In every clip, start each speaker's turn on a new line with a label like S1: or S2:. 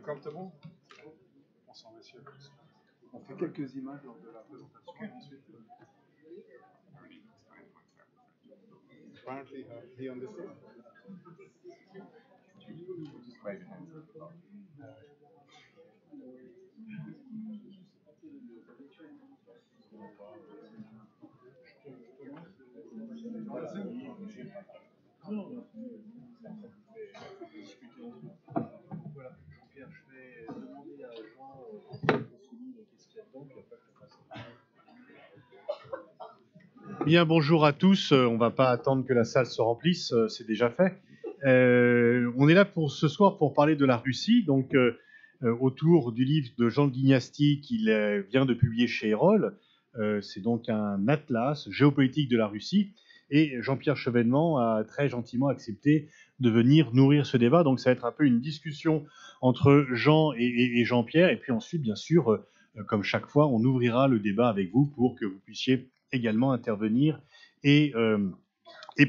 S1: comfortable? Bonsoir, monsieur. On fait quelques images lors de la présentation. Okay. Ensuite, apparently, he understood. Just wave your hands. Voilà, Jean-Pierre, je vais demander à Jean qu'est-ce qu'il y a dedans, puis après je te passe. Bien, bonjour à tous. On ne va pas attendre que la salle se remplisse, c'est déjà fait. On est là pour ce soir pour parler de la Russie, donc autour du livre de Jean Guignasti qu'il vient de publier chez Erol. C'est donc un atlas géopolitique de la Russie. Et Jean-Pierre Chevènement a très gentiment accepté de venir nourrir ce débat. Donc ça va être un peu une discussion entre Jean et Jean-Pierre. Et puis ensuite, bien sûr, comme chaque fois, on ouvrira le débat avec vous pour que vous puissiez également intervenir et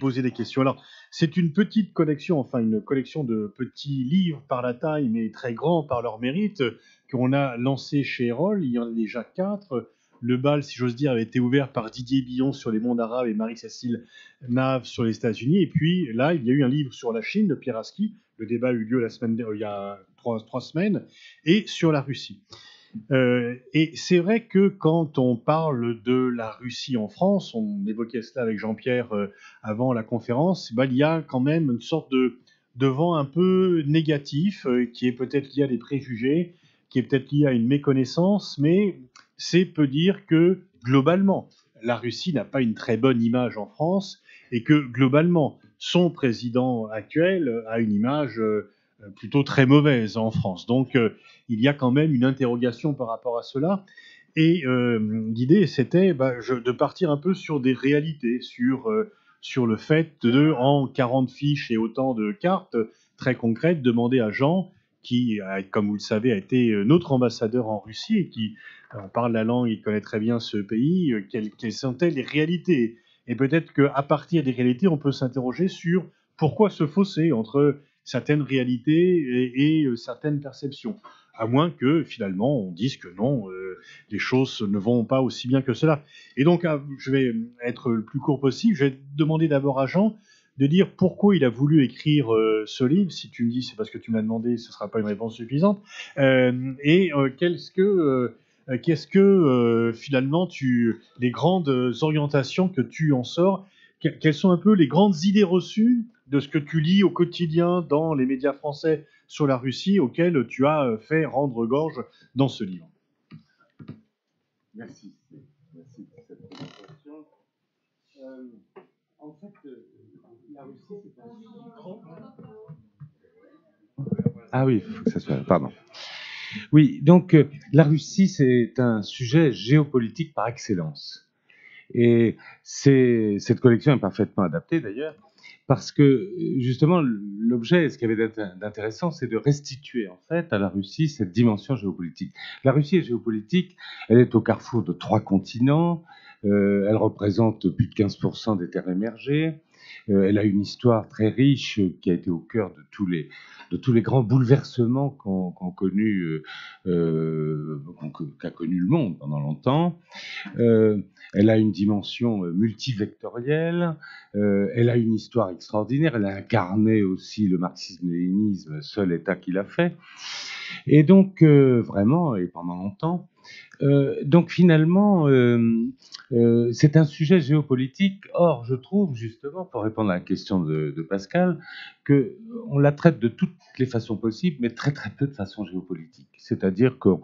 S1: poser des questions. Alors, c'est une petite collection, enfin une collection de petits livres par la taille, mais très grands par leur mérite, qu'on a lancé chez Erol. Il y en a déjà 4. Le bal, si j'ose dire, avait été ouvert par Didier Billon sur les mondes arabes et Marie-Cécile Nave sur les États-Unis. Et puis là, il y a eu un livre sur la Chine de Pierre Aski. Le débat a eu lieu il y a 3 semaines. Et sur la Russie. Et c'est vrai que quand on parle de la Russie en France, on évoquait cela avec Jean-Pierre avant la conférence, il y a quand même une sorte de vent un peu négatif qui est peut-être lié à des préjugés, qui est peut-être lié à une méconnaissance, mais c'est peut dire que globalement, la Russie n'a pas une très bonne image en France et que globalement, son président actuel a une image plutôt très mauvaise en France. Donc, il y a quand même une interrogation par rapport à cela. Et l'idée, c'était de partir un peu sur des réalités, sur le fait de, en 40 fiches et autant de cartes très concrètes, demander à Jean, qui, comme vous le savez, a été notre ambassadeur en Russie et qui parle la langue, il connaît très bien ce pays, quelles sont-elles les réalités? Et peut-être qu'à partir des réalités, on peut s'interroger sur pourquoi ce fossé entre certaines réalités et certaines perceptions. À moins que, finalement, on dise que non, les choses ne vont pas aussi bien que cela. Et donc, je vais être le plus court possible. Je vais demander d'abord à Jean de dire pourquoi il a voulu écrire ce livre. Si tu me dis c'est parce que tu me l'as demandé, ce ne sera pas une réponse suffisante. Qu'est-ce que finalement, les grandes orientations que tu en sors, quelles sont un peu les grandes idées reçues de ce que tu lis au quotidien dans les médias français sur la Russie, auxquels tu as fait rendre gorge dans ce livre?
S2: Merci pour cette présentation. En fait, la Russie, c'est un micro. Ah oui, il faut que ça soit. Pardon. Oui, donc la Russie, c'est un sujet géopolitique par excellence. Et cette collection est parfaitement adaptée d'ailleurs, parce que justement, l'objet, ce qu'il y avait d'intéressant, c'est de restituer en fait à la Russie cette dimension géopolitique. La Russie est géopolitique, elle est au carrefour de 3 continents, elle représente plus de 15% des terres émergées, elle a une histoire très riche qui a été au cœur de tous les grands bouleversements qu'a connu le monde pendant longtemps. Elle a une dimension multivectorielle, elle a une histoire extraordinaire, elle a incarné aussi le marxisme-léninisme, seul État qui l'a fait. Et donc, vraiment, et pendant longtemps, donc finalement, c'est un sujet géopolitique. Or, je trouve justement, pour répondre à la question de Pascal, qu'on la traite de toutes les façons possibles, mais très très peu de façon géopolitique. C'est-à-dire qu'on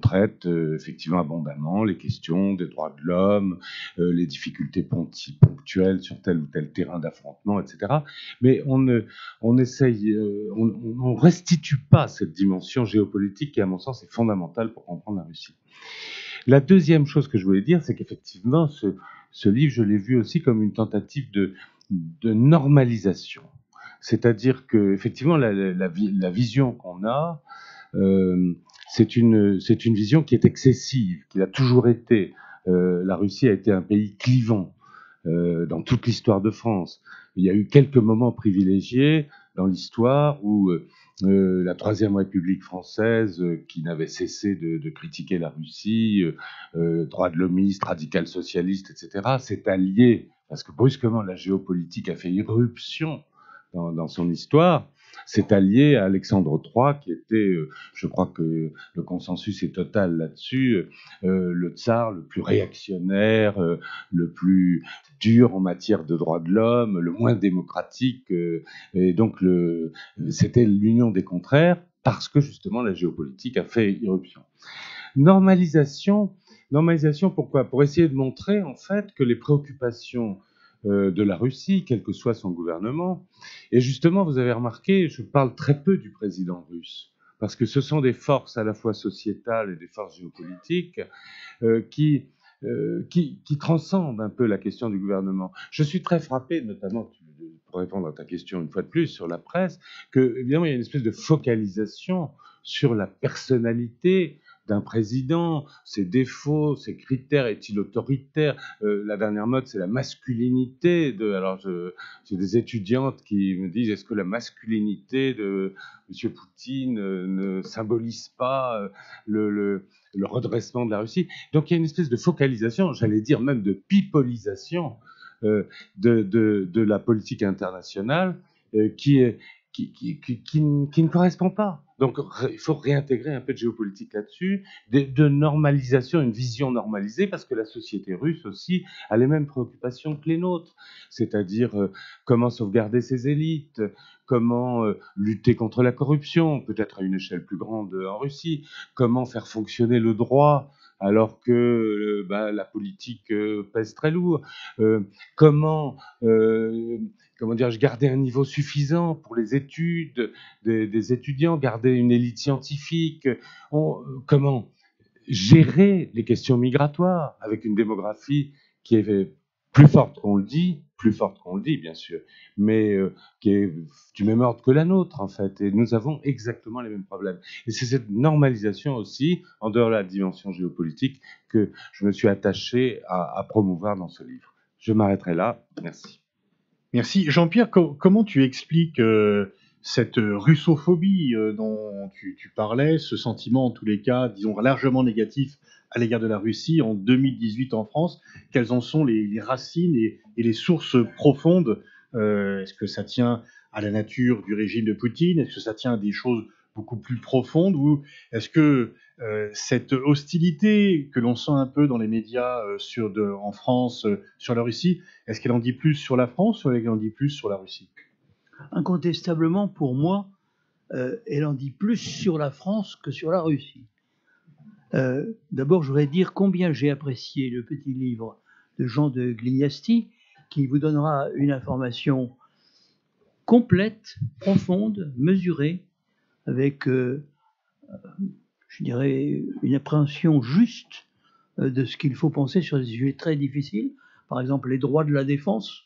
S2: traite effectivement abondamment les questions des droits de l'homme, les difficultés ponctuelles sur tel ou tel terrain d'affrontement, etc. Mais on restitue pas cette dimension géopolitique qui, à mon sens, est fondamentale pour comprendre la Russie. La deuxième chose que je voulais dire, c'est qu'effectivement, ce livre, je l'ai vu aussi comme une tentative de normalisation. C'est-à-dire qu'effectivement, la vision qu'on a, c'est une vision qui est excessive, qui a toujours été. La Russie a été un pays clivant dans toute l'histoire de France. Il y a eu quelques moments privilégiés, dans l'histoire où la Troisième République française, qui n'avait cessé de critiquer la Russie, droits de l'homiste, radical socialiste, etc., s'est allié, parce que brusquement la géopolitique a fait irruption dans son histoire, s'est allié à Alexandre III, qui était, je crois que le consensus est total là-dessus, le tsar le plus réactionnaire, le plus dur en matière de droits de l'homme, le moins démocratique, et donc c'était l'union des contraires, parce que justement la géopolitique a fait irruption. Normalisation, pourquoi? Pour essayer de montrer en fait que les préoccupations de la Russie, quel que soit son gouvernement, et justement, vous avez remarqué, je parle très peu du président russe, parce que ce sont des forces à la fois sociétales et des forces géopolitiques qui transcendent un peu la question du gouvernement. Je suis très frappé, notamment, pour répondre à ta question une fois de plus sur la presse, que évidemment il y a une espèce de focalisation sur la personnalité d'un président, ses défauts, ses critères, est-il autoritaire? La dernière mode, c'est la masculinité. Alors, j'ai des étudiantes qui me disent, est-ce que la masculinité de M. Poutine ne symbolise pas le redressement de la Russie? Donc, il y a une espèce de focalisation, j'allais dire même de pipolisation de la politique internationale qui ne correspond pas. Donc, il faut réintégrer un peu de géopolitique là-dessus, de normalisation, une vision normalisée, parce que la société russe aussi a les mêmes préoccupations que les nôtres, c'est-à-dire comment sauvegarder ses élites, comment lutter contre la corruption, peut-être à une échelle plus grande en Russie, comment faire fonctionner le droit alors que la politique pèse très lourd, comment garder un niveau suffisant pour les études des étudiants, garder une élite scientifique, comment gérer les questions migratoires avec une démographie qui est plus forte qu'on le dit, bien sûr, mais qui est du même ordre que la nôtre, en fait. Et nous avons exactement les mêmes problèmes. Et c'est cette normalisation aussi, en dehors de la dimension géopolitique, que je me suis attaché à promouvoir dans ce livre. Je m'arrêterai là. Merci.
S1: Merci. Jean-Pierre, comment tu expliques cette russophobie dont tu parlais, ce sentiment en tous les cas, disons, largement négatif à l'égard de la Russie en 2018 en France? Quelles en sont les racines et les sources profondes? Est-ce que ça tient à la nature du régime de Poutine? Est-ce que ça tient à des choses beaucoup plus profondes? Ou est-ce que cette hostilité que l'on sent un peu dans les médias en France sur la Russie, est-ce qu'elle en dit plus sur la France ou est-ce qu'elle en dit plus sur la Russie?
S3: Incontestablement, pour moi, elle en dit plus sur la France que sur la Russie. D'abord, je voudrais dire combien j'ai apprécié le petit livre de Jean de Glignasti, qui vous donnera une information complète, profonde, mesurée, avec, je dirais, une appréhension juste de ce qu'il faut penser sur des sujets très difficiles. Par exemple, les droits de la défense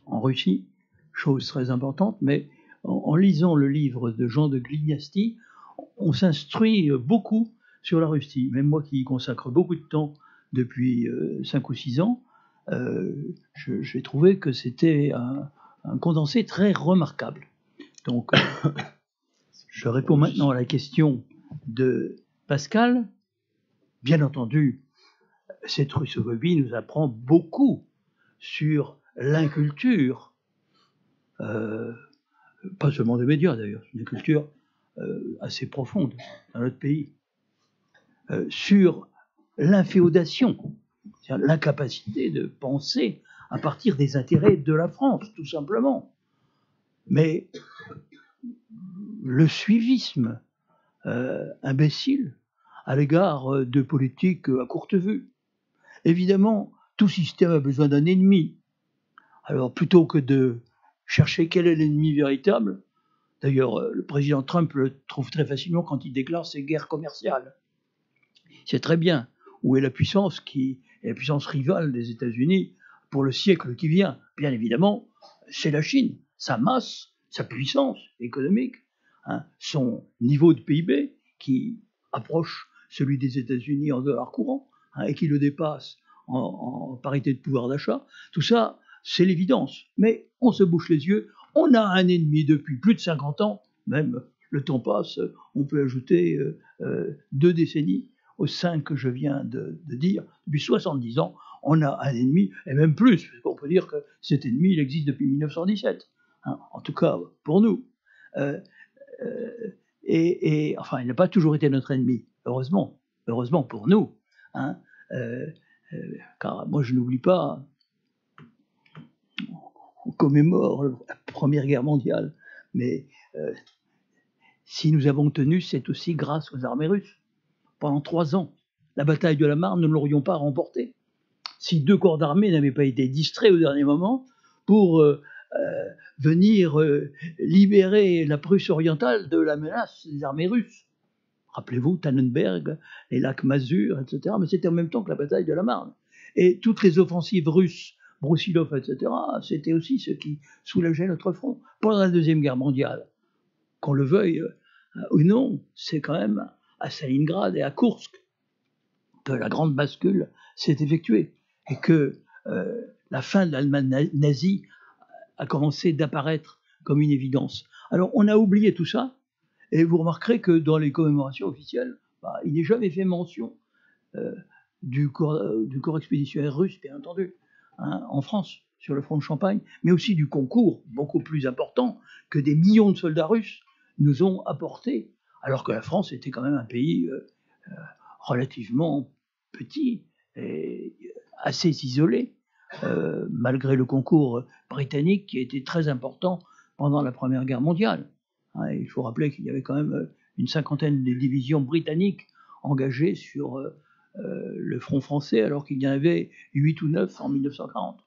S3: en Russie, chose très importante, mais en lisant le livre de Jean de Glignasti, on s'instruit beaucoup sur la Russie. Même moi qui y consacre beaucoup de temps depuis 5 ou 6 ans, j'ai trouvé que c'était un condensé très remarquable. Donc, je réponds maintenant à la question de Pascal. Bien entendu, cette russophobie nous apprend beaucoup sur l'inculture, pas seulement des médias d'ailleurs, c'est une culture assez profonde dans notre pays, sur l'inféodation, c'est-à-dire l'incapacité de penser à partir des intérêts de la France, tout simplement. Mais le suivisme imbécile à l'égard de politiques à courte vue. Évidemment, tout système a besoin d'un ennemi. Alors, plutôt que de chercher quel est l'ennemi véritable, d'ailleurs, le président Trump le trouve très facilement quand il déclare ses guerres commerciales. C'est très bien où est la puissance rivale des États-Unis pour le siècle qui vient. Bien évidemment, c'est la Chine, sa masse, sa puissance économique, son niveau de PIB qui approche celui des États-Unis en dollars courants et qui le dépasse en parité de pouvoir d'achat. Tout ça, c'est l'évidence. Mais on se bouche les yeux On a un ennemi depuis plus de 50 ans, même le temps passe, on peut ajouter 2 décennies aux 5 que je viens de dire. Depuis 70 ans, on a un ennemi, et même plus, parce qu'on peut dire que cet ennemi, il existe depuis 1917, hein, en tout cas pour nous. Enfin, il n'a pas toujours été notre ennemi, heureusement pour nous. Hein, car moi, je n'oublie pas, on commémore la Première Guerre mondiale, mais si nous avons tenu, c'est aussi grâce aux armées russes. Pendant 3 ans, la bataille de la Marne, nous ne l'aurions pas remportée. Si 2 corps d'armée n'avaient pas été distraits au dernier moment pour venir libérer la Prusse orientale de la menace des armées russes. Rappelez-vous, Tannenberg, les lacs Mazur, etc. Mais c'était en même temps que la bataille de la Marne. Et toutes les offensives russes, Broussilov, etc., c'était aussi ce qui soulageait notre front. Pendant la Deuxième Guerre mondiale, qu'on le veuille ou non, c'est quand même à Stalingrad et à Koursk que la grande bascule s'est effectuée et que la fin de l'Allemagne nazie a commencé d'apparaître comme une évidence. Alors on a oublié tout ça, et vous remarquerez que dans les commémorations officielles, il n'est jamais fait mention du corps expéditionnaire russe, bien entendu, hein, en France, sur le front de Champagne, mais aussi du concours beaucoup plus important que des millions de soldats russes nous ont apporté, alors que la France était quand même un pays relativement petit et assez isolé, malgré le concours britannique qui était très important pendant la Première Guerre mondiale. Hein, il faut rappeler qu'il y avait quand même une 50aine de divisions britanniques engagées sur le front français, alors qu'il y en avait 8 ou 9 en 1940.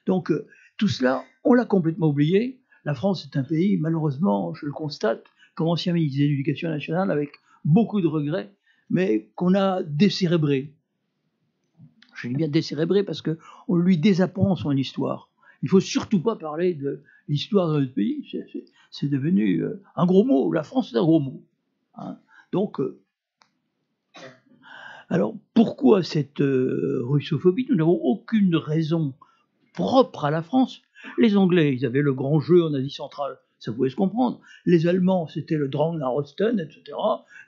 S3: Donc tout cela, on l'a complètement oublié. La France est un pays, malheureusement, je le constate, comme ancien ministre de l'Éducation nationale, avec beaucoup de regrets, mais qu'on a décérébré. Je dis bien décérébré parce qu'on lui désapprend son histoire. Il ne faut surtout pas parler de l'histoire de notre pays. C'est devenu un gros mot. La France, c'est un gros mot. Hein. Donc, alors, pourquoi cette russophobie? Nous n'avons aucune raison propre à la France. Les Anglais, ils avaient le grand jeu en Asie centrale. Ça pouvait se comprendre. Les Allemands, c'était le Drang nach Osten, etc.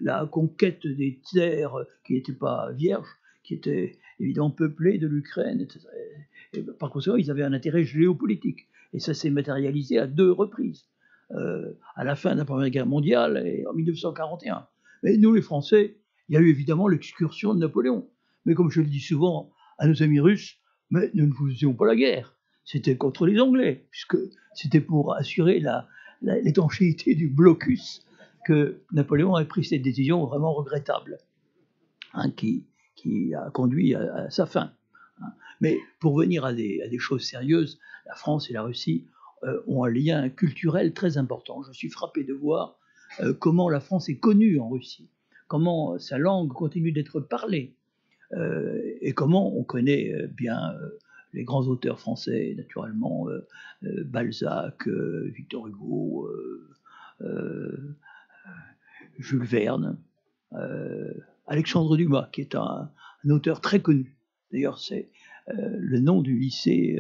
S3: La conquête des terres qui n'étaient pas vierges, qui étaient évidemment peuplées de l'Ukraine, etc. Et par conséquent, ils avaient un intérêt géopolitique. Et ça s'est matérialisé à 2 reprises. À la fin de la Première Guerre mondiale et en 1941. Mais nous, les Français, il y a eu évidemment l'excursion de Napoléon. Mais comme je le dis souvent à nos amis russes, mais nous ne faisions pas la guerre. C'était contre les Anglais, puisque c'était pour assurer l'étanchéité du blocus que Napoléon avait pris cette décision vraiment regrettable, hein, qui a conduit à sa fin. Hein. Mais pour venir à des choses sérieuses, la France et la Russie ont un lien culturel très important. Je suis frappé de voir comment la France est connue en Russie, comment sa langue continue d'être parlée, et comment on connaît bien les grands auteurs français, naturellement, Balzac, Victor Hugo, Jules Verne, Alexandre Dumas, qui est un auteur très connu. D'ailleurs, c'est le nom du lycée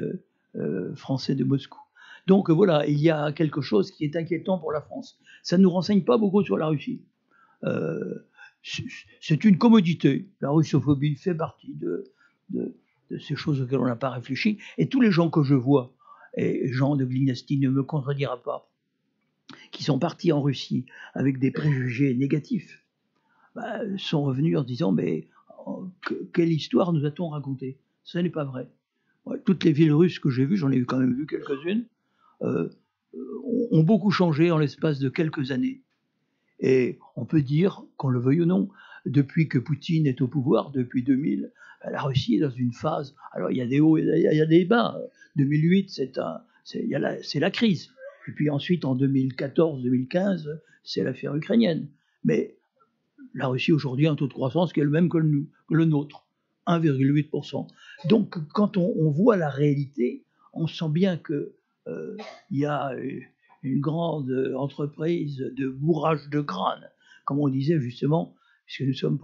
S3: français de Moscou. Donc voilà, il y a quelque chose qui est inquiétant pour la France. Ça ne nous renseigne pas beaucoup sur la Russie. C'est une commodité. La russophobie fait partie de ces choses auxquelles on n'a pas réfléchi. Et tous les gens que je vois, et Jean de Glinasti ne me contredira pas, qui sont partis en Russie avec des préjugés négatifs, sont revenus en disant mais quelle histoire nous a-t-on raconté? Ce n'est pas vrai. Toutes les villes russes que j'ai vues, j'en ai quand même vu quelques-unes, ont beaucoup changé en l'espace de quelques années. Et on peut dire, qu'on le veuille ou non, depuis que Poutine est au pouvoir, depuis 2000, la Russie est dans une phase. Alors il y a des hauts, il y a des bas. 2008, c'est la crise. Et puis ensuite, en 2014-2015, c'est l'affaire ukrainienne. Mais la Russie aujourd'hui a un taux de croissance qui est le même que le nôtre, 1,8%. Donc quand on voit la réalité, on sent bien qu'il y a une grande entreprise de bourrage de crâne, comme on disait justement, puisque nous sommes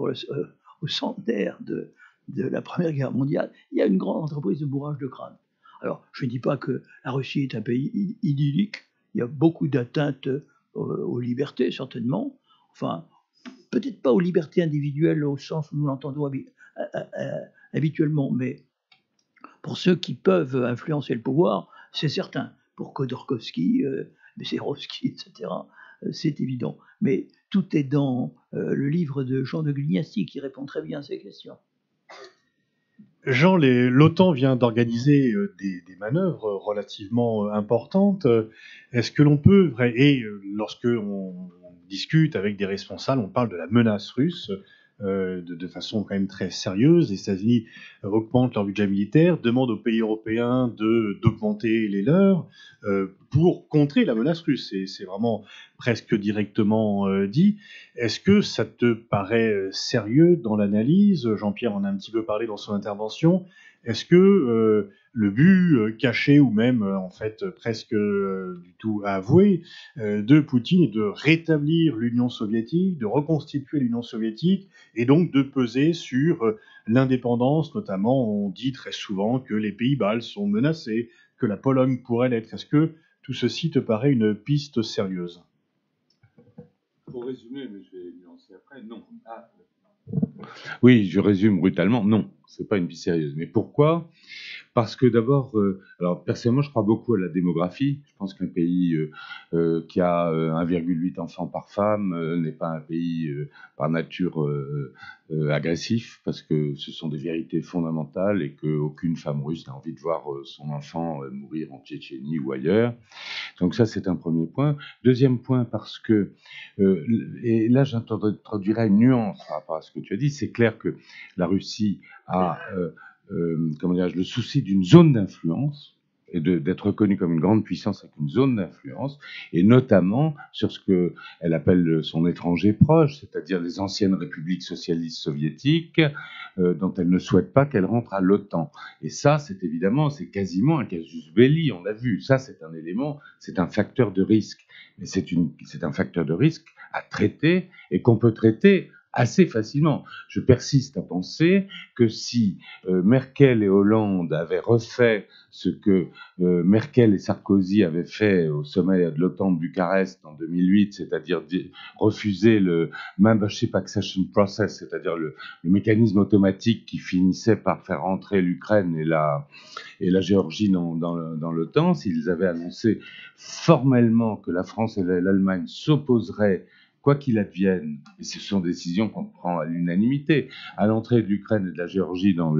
S3: au centenaire de la Première Guerre mondiale, il y a une grande entreprise de bourrage de crâne. Alors, je ne dis pas que la Russie est un pays idyllique, il y a beaucoup d'atteintes aux libertés, certainement. Enfin, peut-être pas aux libertés individuelles au sens où nous l'entendons habituellement, mais pour ceux qui peuvent influencer le pouvoir, c'est certain. Pour Khodorkovsky, Bessérovsky, etc., c'est évident. Mais tout est dans le livre de Jean de Glignassi qui répond très bien à ces questions.
S1: Jean, l'OTAN vient d'organiser des manœuvres relativement importantes. Est-ce que l'on peut, lorsque on discute avec des responsables, on parle de la menace russe de façon quand même très sérieuse. Les États-Unis augmentent leur budget militaire, demandent aux pays européens d'augmenter les leurs pour contrer la menace russe. C'est vraiment presque directement dit. Est-ce que ça te paraît sérieux dans l'analyse? Jean-Pierre en a un petit peu parlé dans son intervention. Est-ce que le but caché ou même en fait presque du tout avoué de Poutine est de rétablir l'Union soviétique, de reconstituer l'Union soviétique et donc de peser sur l'indépendance, notamment on dit très souvent que les pays baltes sont menacés, que la Pologne pourrait l'être. Est-ce que tout ceci te paraît une piste sérieuse?
S2: Pour résumer, mais je vais nuancer après, non. Oui, je résume brutalement, non, c'est pas une piste sérieuse. Mais pourquoi ? Parce que d'abord, alors personnellement, je crois beaucoup à la démographie. Je pense qu'un pays qui a 1,8 enfants par femme n'est pas un pays par nature agressif, parce que ce sont des vérités fondamentales et qu'aucune femme russe n'a envie de voir son enfant mourir en Tchétchénie ou ailleurs. Donc ça, c'est un premier point. Deuxième point, parce que, et là j'introduirais une nuance par rapport à ce que tu as dit, c'est clair que la Russie a le souci d'une zone d'influence et d'être reconnue comme une grande puissance avec une zone d'influence, et notamment sur ce qu'elle appelle son étranger proche, c'est-à-dire les anciennes républiques socialistes soviétiques, dont elle ne souhaite pas qu'elle rentre à l'OTAN. Et ça, c'est évidemment, c'est quasiment un casus belli, on l'a vu. Ça, c'est un élément, c'est un facteur de risque. Mais c'est un facteur de risque à traiter et qu'on peut traiter assez facilement. Je persiste à penser que si Merkel et Hollande avaient refait ce que Merkel et Sarkozy avaient fait au sommet de l'OTAN de Bucarest en 2008, c'est-à-dire refuser le Membership Accession Process, c'est-à-dire le mécanisme automatique qui finissait par faire entrer l'Ukraine et la Géorgie dans l'OTAN, s'ils avaient annoncé formellement que la France et l'Allemagne s'opposeraient, quoi qu'il advienne, et ce sont des décisions qu'on prend à l'unanimité, à l'entrée de l'Ukraine et de la Géorgie dans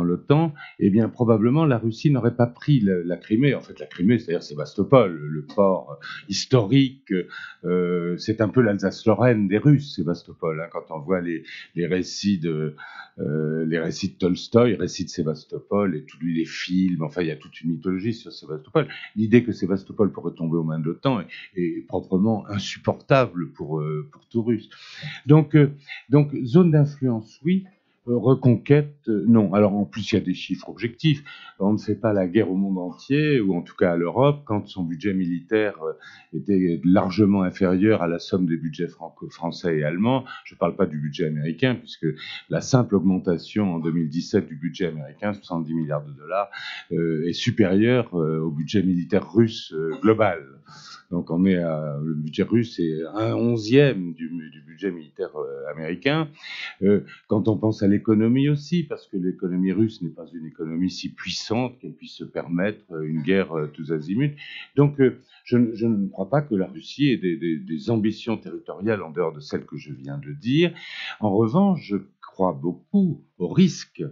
S2: l'OTAN, eh bien probablement la Russie n'aurait pas pris la Crimée. En fait, la Crimée, c'est-à-dire Sébastopol, le port historique, c'est un peu l'Alsace-Lorraine des Russes, Sébastopol. Hein, quand on voit les récits de Tolstoï, les récits de Sébastopol et tous les films, enfin il y a toute une mythologie sur Sébastopol. L'idée que Sébastopol pourrait tomber aux mains de l'OTAN est proprement insupportable pour tout Russe. Donc zone d'influence, oui. Reconquête, non. Alors en plus, il y a des chiffres objectifs. On ne fait pas la guerre au monde entier, ou en tout cas à l'Europe, quand son budget militaire était largement inférieur à la somme des budgets français et allemands. Je ne parle pas du budget américain, puisque la simple augmentation en 2017 du budget américain, 70 milliards de dollars, est supérieure au budget militaire russe global. Donc le budget russe est 1/11 du budget militaire américain. Quand on pense à l'économie aussi, parce que l'économie russe n'est pas une économie si puissante qu'elle puisse se permettre une guerre tous azimuts. Donc je ne crois pas que la Russie ait des ambitions territoriales en dehors de celles que je viens de dire. En revanche, je crois beaucoup au risque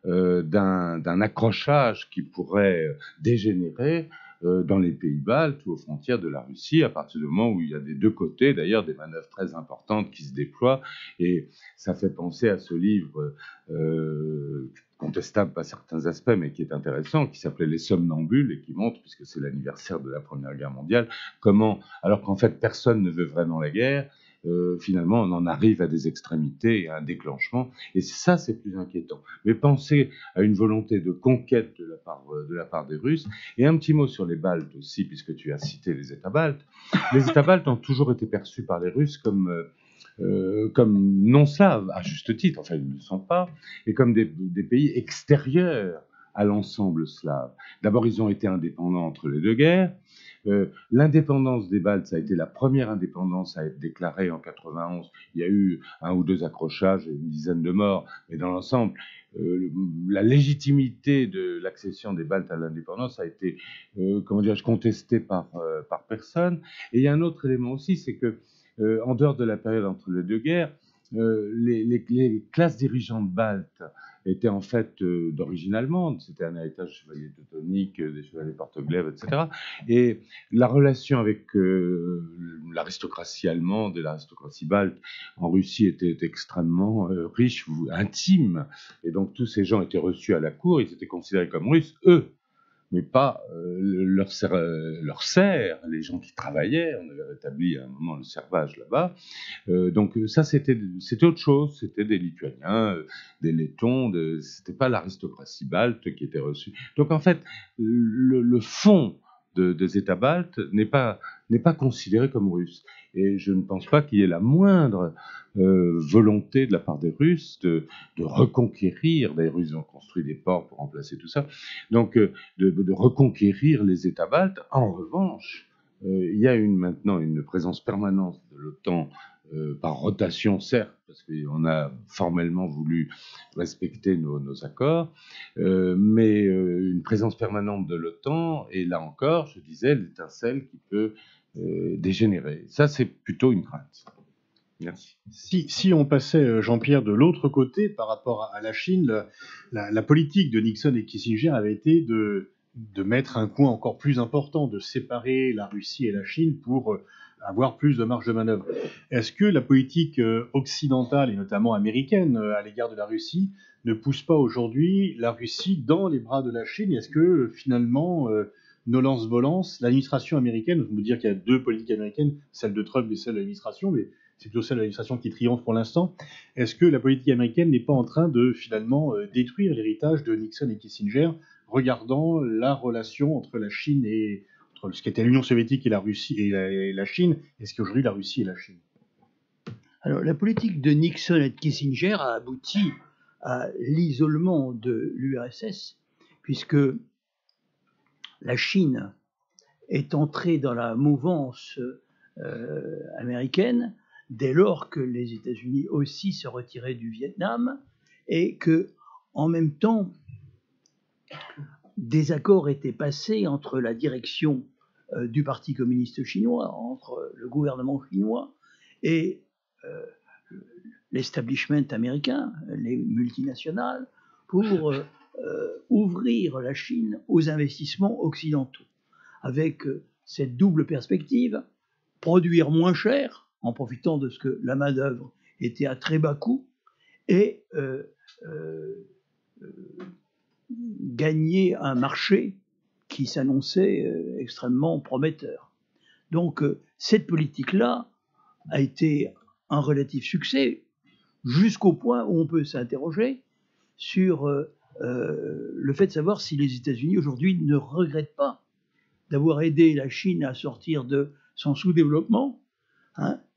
S2: d'un accrochage qui pourrait dégénérer dans les pays baltes ou aux frontières de la Russie, à partir du moment où il y a des deux côtés, d'ailleurs, des manœuvres très importantes qui se déploient. Et ça fait penser à ce livre contestable par certains aspects, mais qui est intéressant, qui s'appelait Les Somnambules, et qui montre, puisque c'est l'anniversaire de la Première Guerre mondiale, comment, alors qu'en fait personne ne veut vraiment la guerre, finalement on en arrive à des extrémités et à un déclenchement, et ça c'est plus inquiétant. Mais pensez à une volonté de conquête de la part des Russes. Et un petit mot sur les Baltes aussi, puisque tu as cité les États baltes. Les États baltes ont toujours été perçus par les Russes comme non slaves, à juste titre, enfin ils ne le sont pas, et comme des pays extérieurs à l'ensemble slave. D'abord, ils ont été indépendants entre les deux guerres. L'indépendance des Baltes, ça a été la première indépendance à être déclarée en 91. Il y a eu 1 ou 2 accrochages et une dizaine de morts, mais dans l'ensemble, la légitimité de l'accession des Baltes à l'indépendance a été, comment dirais-je, contestée par personne. Et il y a un autre élément aussi, c'est que en dehors de la période entre les deux guerres, les classes dirigeantes baltes étaient en fait d'origine allemande. C'était un héritage des chevaliers teutoniques, des chevaliers porte-glaives, etc. Et la relation avec l'aristocratie allemande et l'aristocratie balte en Russie était extrêmement riche, intime. Et donc tous ces gens étaient reçus à la cour, ils étaient considérés comme russes, eux, mais pas leurs serfs, les gens qui travaillaient. On avait rétabli à un moment le servage là-bas. Donc ça, c'était autre chose. C'était des Lituaniens, des Lettons. C'était pas l'aristocratie balte qui était reçue. Donc en fait, le fond des États baltes n'est pas considéré comme russe. Et je ne pense pas qu'il y ait la moindre volonté de la part des Russes de reconquérir. Les Russes ont construit des ports pour remplacer tout ça. Donc de reconquérir les États baltes. En revanche, il y a maintenant une présence permanente de l'OTAN par rotation, certes, parce qu'on a formellement voulu respecter nos accords, mais une présence permanente de l'OTAN, et là encore, je disais, l'étincelle qui peut dégénérer. Ça, c'est plutôt une crainte. Merci.
S1: Si on passait, Jean-Pierre, de l'autre côté par rapport à la Chine, la politique de Nixon et Kissinger avait été de mettre un coin encore plus important, de séparer la Russie et la Chine pour avoir plus de marge de manœuvre. Est-ce que la politique occidentale, et notamment américaine, à l'égard de la Russie, ne pousse pas aujourd'hui la Russie dans les bras de la Chine? Est-ce que finalement, nolens-volens, l'administration américaine, je veux dire qu'il y a 2 politiques américaines, celle de Trump et celle de l'administration, mais c'est plutôt celle de l'administration qui triomphe pour l'instant. Est-ce que la politique américaine n'est pas en train de finalement détruire l'héritage de Nixon et Kissinger, regardant la relation entre la Chine et entre ce qu'était l'Union soviétique et la Russie et la Chine, et ce qu'aujourd'hui la Russie et la Chine?
S3: Alors, la politique de Nixon et de Kissinger a abouti à l'isolement de l'URSS, puisque la Chine est entrée dans la mouvance américaine dès lors que les États-Unis aussi se retiraient du Vietnam, et que, en même temps, des accords étaient passés entre la direction du Parti communiste chinois, entre le gouvernement chinois et l'establishment américain, les multinationales, pour ouvrir la Chine aux investissements occidentaux, avec cette double perspective: produire moins cher, en profitant de ce que la main-d'œuvre était à très bas coût, et gagner un marché qui s'annonçait extrêmement prometteur. Donc cette politique-là a été un relatif succès, jusqu'au point où on peut s'interroger sur le fait de savoir si les États-Unis aujourd'hui ne regrettent pas d'avoir aidé la Chine à sortir de son sous-développement,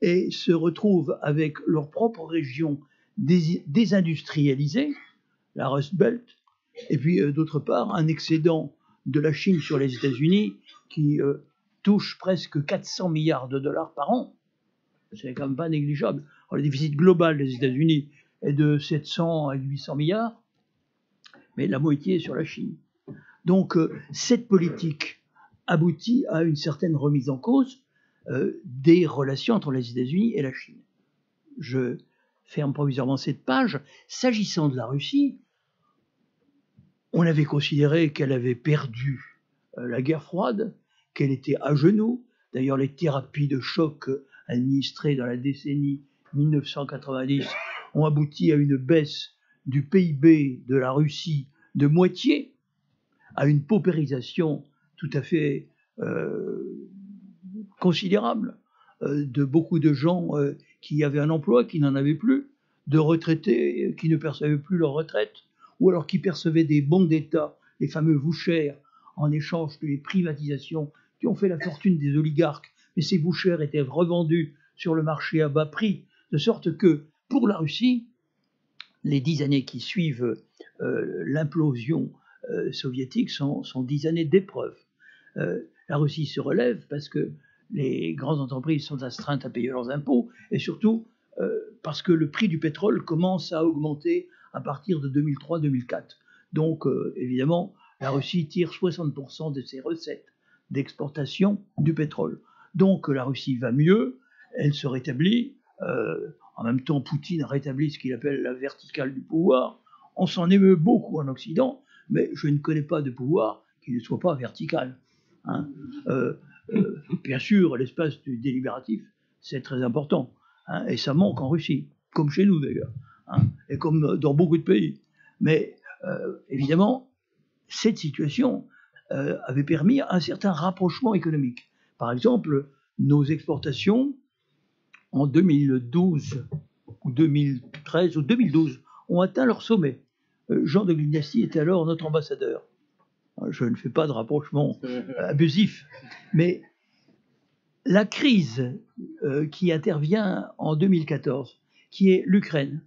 S3: et se retrouvent avec leur propre région désindustrialisée, la Rust Belt, et puis d'autre part un excédent de la Chine sur les États-Unis qui touche presque 400 milliards de dollars par an. C'est quand même pas négligeable. Alors, le déficit global des États-Unis est de 700 à 800 milliards, mais la moitié est sur la Chine. Donc cette politique aboutit à une certaine remise en cause des relations entre les États-Unis et la Chine. Je ferme provisoirement cette page. S'agissant de la Russie, on avait considéré qu'elle avait perdu la guerre froide, qu'elle était à genoux. D'ailleurs, les thérapies de choc administrées dans la décennie 1990 ont abouti à une baisse du PIB de la Russie de moitié, à une paupérisation tout à fait considérable de beaucoup de gens qui avaient un emploi, qui n'en avaient plus, de retraités qui ne percevaient plus leur retraite, ou alors qui percevaient des bons d'État, les fameux vouchers, en échange des privatisations qui ont fait la fortune des oligarques, mais ces vouchers étaient revendus sur le marché à bas prix, de sorte que, pour la Russie, les 10 années qui suivent l'implosion soviétique sont 10 années d'épreuve. La Russie se relève parce que les grandes entreprises sont astreintes à payer leurs impôts et surtout parce que le prix du pétrole commence à augmenter à partir de 2003-2004. Donc évidemment, la Russie tire 60% de ses recettes d'exportation du pétrole. Donc la Russie va mieux, elle se rétablit. En même temps, Poutine a rétabli ce qu'il appelle la verticale du pouvoir. On s'en émeut beaucoup en Occident, mais je ne connais pas de pouvoir qui ne soit pas vertical. Hein. Bien sûr, l'espace du délibératif, c'est très important. Hein, et ça manque en Russie, comme chez nous d'ailleurs, hein, et comme dans beaucoup de pays. Mais évidemment, cette situation avait permis un certain rapprochement économique. Par exemple, nos exportations en 2012 ou 2013 ou 2012 ont atteint leur sommet. Jean de Glignassi était alors notre ambassadeur. Je ne fais pas de rapprochement abusif, mais la crise qui intervient en 2014, qui est l'Ukraine,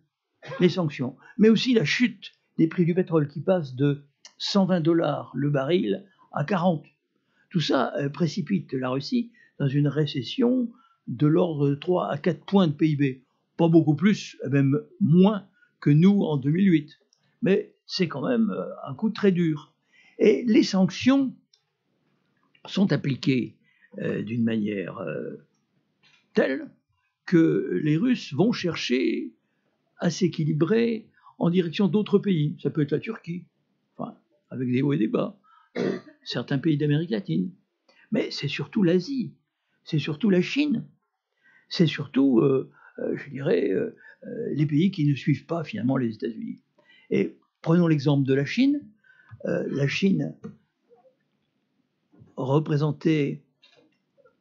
S3: les sanctions, mais aussi la chute des prix du pétrole qui passe de $120 le baril à 40. Tout ça précipite la Russie dans une récession de l'ordre de 3 à 4 points de PIB. Pas beaucoup plus, même moins que nous en 2008. Mais c'est quand même un coup très dur. Et les sanctions sont appliquées d'une manière telle que les Russes vont chercher à s'équilibrer en direction d'autres pays. Ça peut être la Turquie, enfin, avec des hauts et des bas, certains pays d'Amérique latine. Mais c'est surtout l'Asie, c'est surtout la Chine, c'est surtout, je dirais, les pays qui ne suivent pas finalement les États-Unis. Et prenons l'exemple de la Chine. La Chine représentait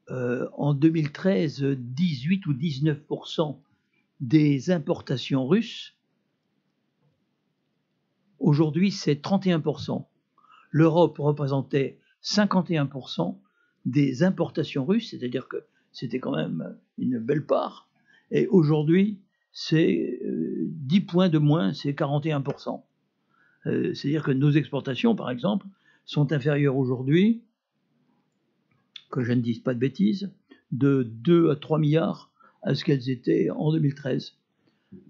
S3: en 2013 18 ou 19% des importations russes. Aujourd'hui, c'est 31%. L'Europe représentait 51% des importations russes, c'est-à-dire que c'était quand même une belle part. Et aujourd'hui, c'est 10 points de moins, c'est 41%. C'est-à-dire que nos exportations, par exemple, sont inférieures aujourd'hui, que je ne dise pas de bêtises, de 2 à 3 milliards à ce qu'elles étaient en 2013.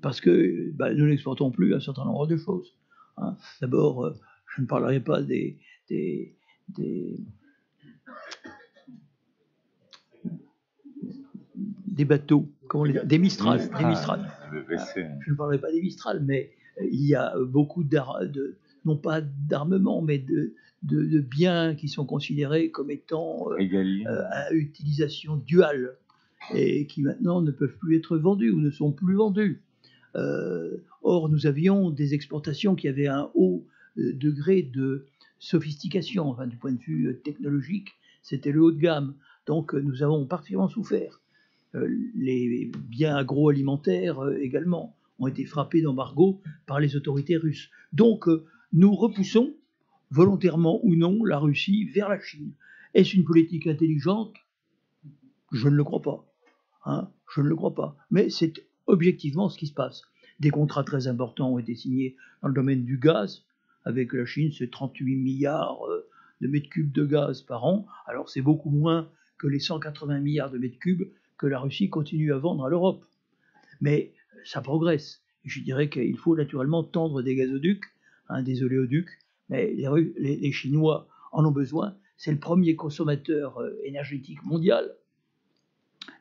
S3: Parce que nous n'exportons plus un certain nombre de choses. Hein. D'abord, je ne parlerai pas des bateaux, des Mistral. Je ne parlerai pas des Mistral, mais il y a beaucoup non pas d'armement, mais de biens qui sont considérés comme étant à utilisation duale et qui maintenant ne peuvent plus être vendus ou ne sont plus vendus. Or, nous avions des exportations qui avaient un haut degré de sophistication, enfin, du point de vue technologique, c'était le haut de gamme. Donc, nous avons particulièrement souffert. Les biens agroalimentaires également ont été frappés d'embargo par les autorités russes. Donc, nous repoussons, volontairement ou non, la Russie vers la Chine. Est-ce une politique intelligente? Je ne le crois pas. Hein, je ne le crois pas. Mais c'est objectivement ce qui se passe. Des contrats très importants ont été signés dans le domaine du gaz. Avec la Chine, c'est 38 milliards de mètres cubes de gaz par an. Alors c'est beaucoup moins que les 180 milliards de mètres cubes que la Russie continue à vendre à l'Europe. Mais ça progresse. Et je dirais qu'il faut naturellement tendre des gazoducs, des oléoducs, mais les Chinois en ont besoin. C'est le premier consommateur énergétique mondial.